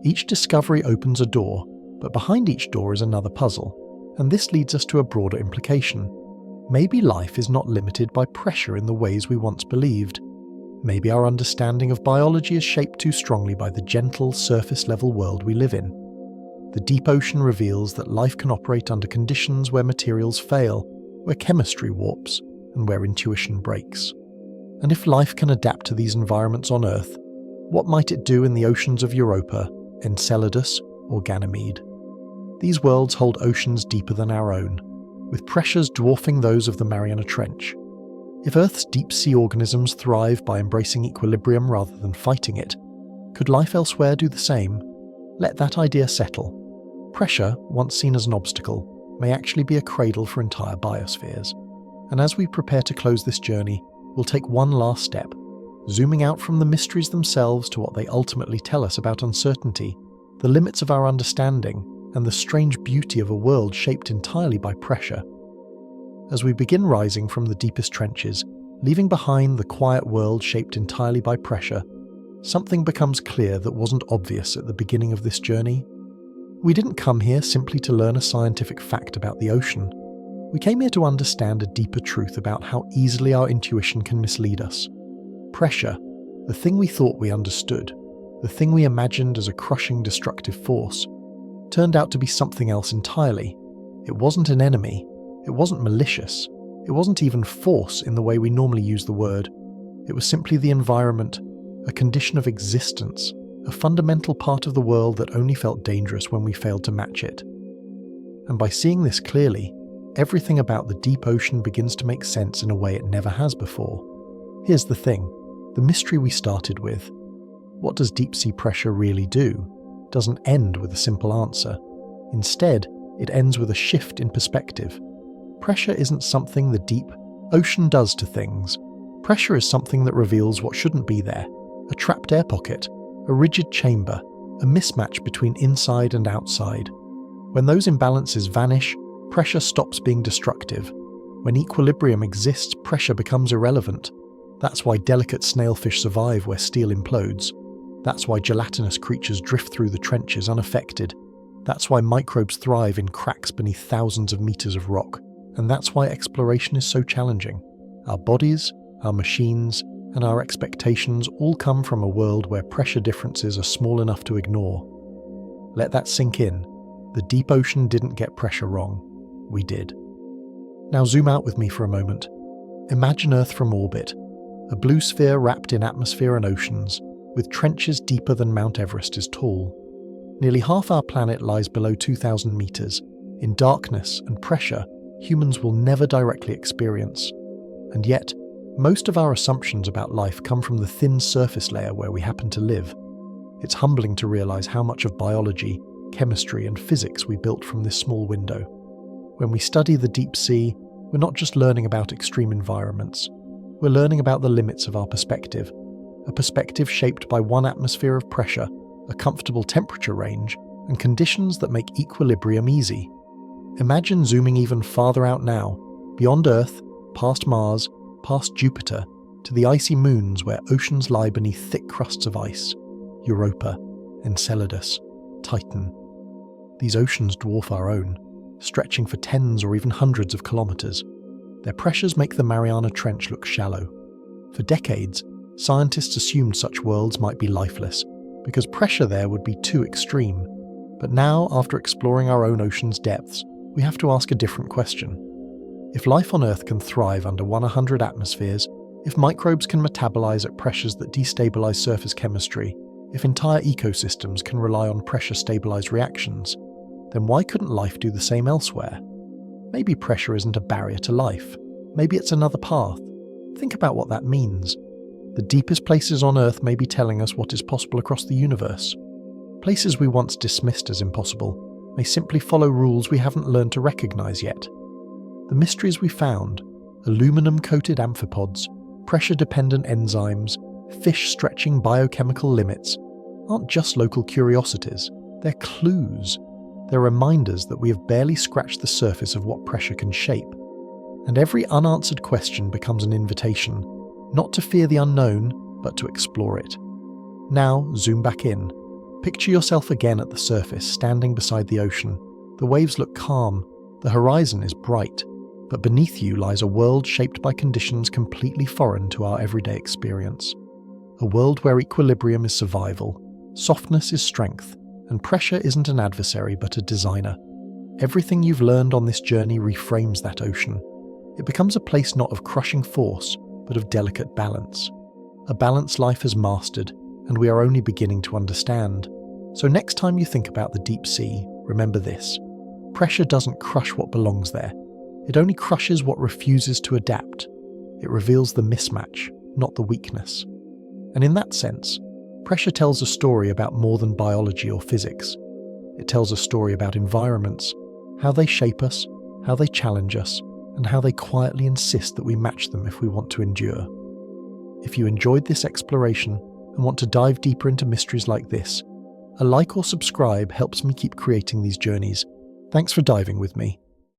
Each discovery opens a door, but behind each door is another puzzle. And this leads us to a broader implication. Maybe life is not limited by pressure in the ways we once believed. Maybe our understanding of biology is shaped too strongly by the gentle, surface-level world we live in. The deep ocean reveals that life can operate under conditions where materials fail, where chemistry warps, and where intuition breaks. And if life can adapt to these environments on Earth, what might it do in the oceans of Europa, Enceladus, or Ganymede? These worlds hold oceans deeper than our own, with pressures dwarfing those of the Mariana Trench. If Earth's deep-sea organisms thrive by embracing equilibrium rather than fighting it, could life elsewhere do the same? Let that idea settle. Pressure, once seen as an obstacle, may actually be a cradle for entire biospheres. And as we prepare to close this journey, we'll take one last step, zooming out from the mysteries themselves to what they ultimately tell us about uncertainty, the limits of our understanding, and the strange beauty of a world shaped entirely by pressure. As we begin rising from the deepest trenches, leaving behind the quiet world shaped entirely by pressure, something becomes clear that wasn't obvious at the beginning of this journey. We didn't come here simply to learn a scientific fact about the ocean. We came here to understand a deeper truth about how easily our intuition can mislead us. Pressure, the thing we thought we understood, the thing we imagined as a crushing, destructive force, turned out to be something else entirely. It wasn't an enemy. It wasn't malicious. It wasn't even force in the way we normally use the word. It was simply the environment, a condition of existence, a fundamental part of the world that only felt dangerous when we failed to match it. And by seeing this clearly, everything about the deep ocean begins to make sense in a way it never has before. Here's the thing, the mystery we started with. What does deep-sea pressure really do? Doesn't end with a simple answer. Instead, it ends with a shift in perspective. Pressure isn't something the deep ocean does to things. Pressure is something that reveals what shouldn't be there. A trapped air pocket, a rigid chamber, a mismatch between inside and outside. When those imbalances vanish, pressure stops being destructive. When equilibrium exists, pressure becomes irrelevant. That's why delicate snailfish survive where steel implodes. That's why gelatinous creatures drift through the trenches unaffected. That's why microbes thrive in cracks beneath thousands of meters of rock. And that's why exploration is so challenging. Our bodies, our machines, and our expectations all come from a world where pressure differences are small enough to ignore. Let that sink in. The deep ocean didn't get pressure wrong. We did. Now zoom out with me for a moment. Imagine Earth from orbit, a blue sphere wrapped in atmosphere and oceans, with trenches deeper than Mount Everest is tall. Nearly half our planet lies below 2,000 meters, in darkness and pressure humans will never directly experience. And yet, most of our assumptions about life come from the thin surface layer where we happen to live. It's humbling to realize how much of biology, chemistry, and physics we built from this small window. When we study the deep sea, we're not just learning about extreme environments. We're learning about the limits of our perspective, a perspective shaped by one atmosphere of pressure, a comfortable temperature range, and conditions that make equilibrium easy. Imagine zooming even farther out now, beyond Earth, past Mars, past Jupiter, to the icy moons where oceans lie beneath thick crusts of ice, Europa, Enceladus, Titan. These oceans dwarf our own, stretching for tens or even hundreds of kilometers. Their pressures make the Mariana Trench look shallow. For decades, scientists assumed such worlds might be lifeless, because pressure there would be too extreme. But now, after exploring our own ocean's depths, we have to ask a different question. If life on Earth can thrive under 100 atmospheres, if microbes can metabolize at pressures that destabilize surface chemistry, if entire ecosystems can rely on pressure-stabilized reactions, then why couldn't life do the same elsewhere? Maybe pressure isn't a barrier to life. Maybe it's another path. Think about what that means. The deepest places on Earth may be telling us what is possible across the universe. Places we once dismissed as impossible may simply follow rules we haven't learned to recognize yet. The mysteries we found, aluminum-coated amphipods, pressure-dependent enzymes, fish stretching biochemical limits, aren't just local curiosities, they're clues. They're reminders that we have barely scratched the surface of what pressure can shape. And every unanswered question becomes an invitation, not to fear the unknown, but to explore it. Now, zoom back in. Picture yourself again at the surface, standing beside the ocean. The waves look calm, the horizon is bright, but beneath you lies a world shaped by conditions completely foreign to our everyday experience. A world where equilibrium is survival, softness is strength, and pressure isn't an adversary but a designer. Everything you've learned on this journey reframes that ocean. It becomes a place not of crushing force, but of delicate balance. A balance life has mastered, and we are only beginning to understand. So next time you think about the deep sea, remember this. Pressure doesn't crush what belongs there. It only crushes what refuses to adapt. It reveals the mismatch, not the weakness. And in that sense, pressure tells a story about more than biology or physics. It tells a story about environments, how they shape us, how they challenge us, and how they quietly insist that we match them if we want to endure. If you enjoyed this exploration and want to dive deeper into mysteries like this, a like or subscribe helps me keep creating these journeys. Thanks for diving with me.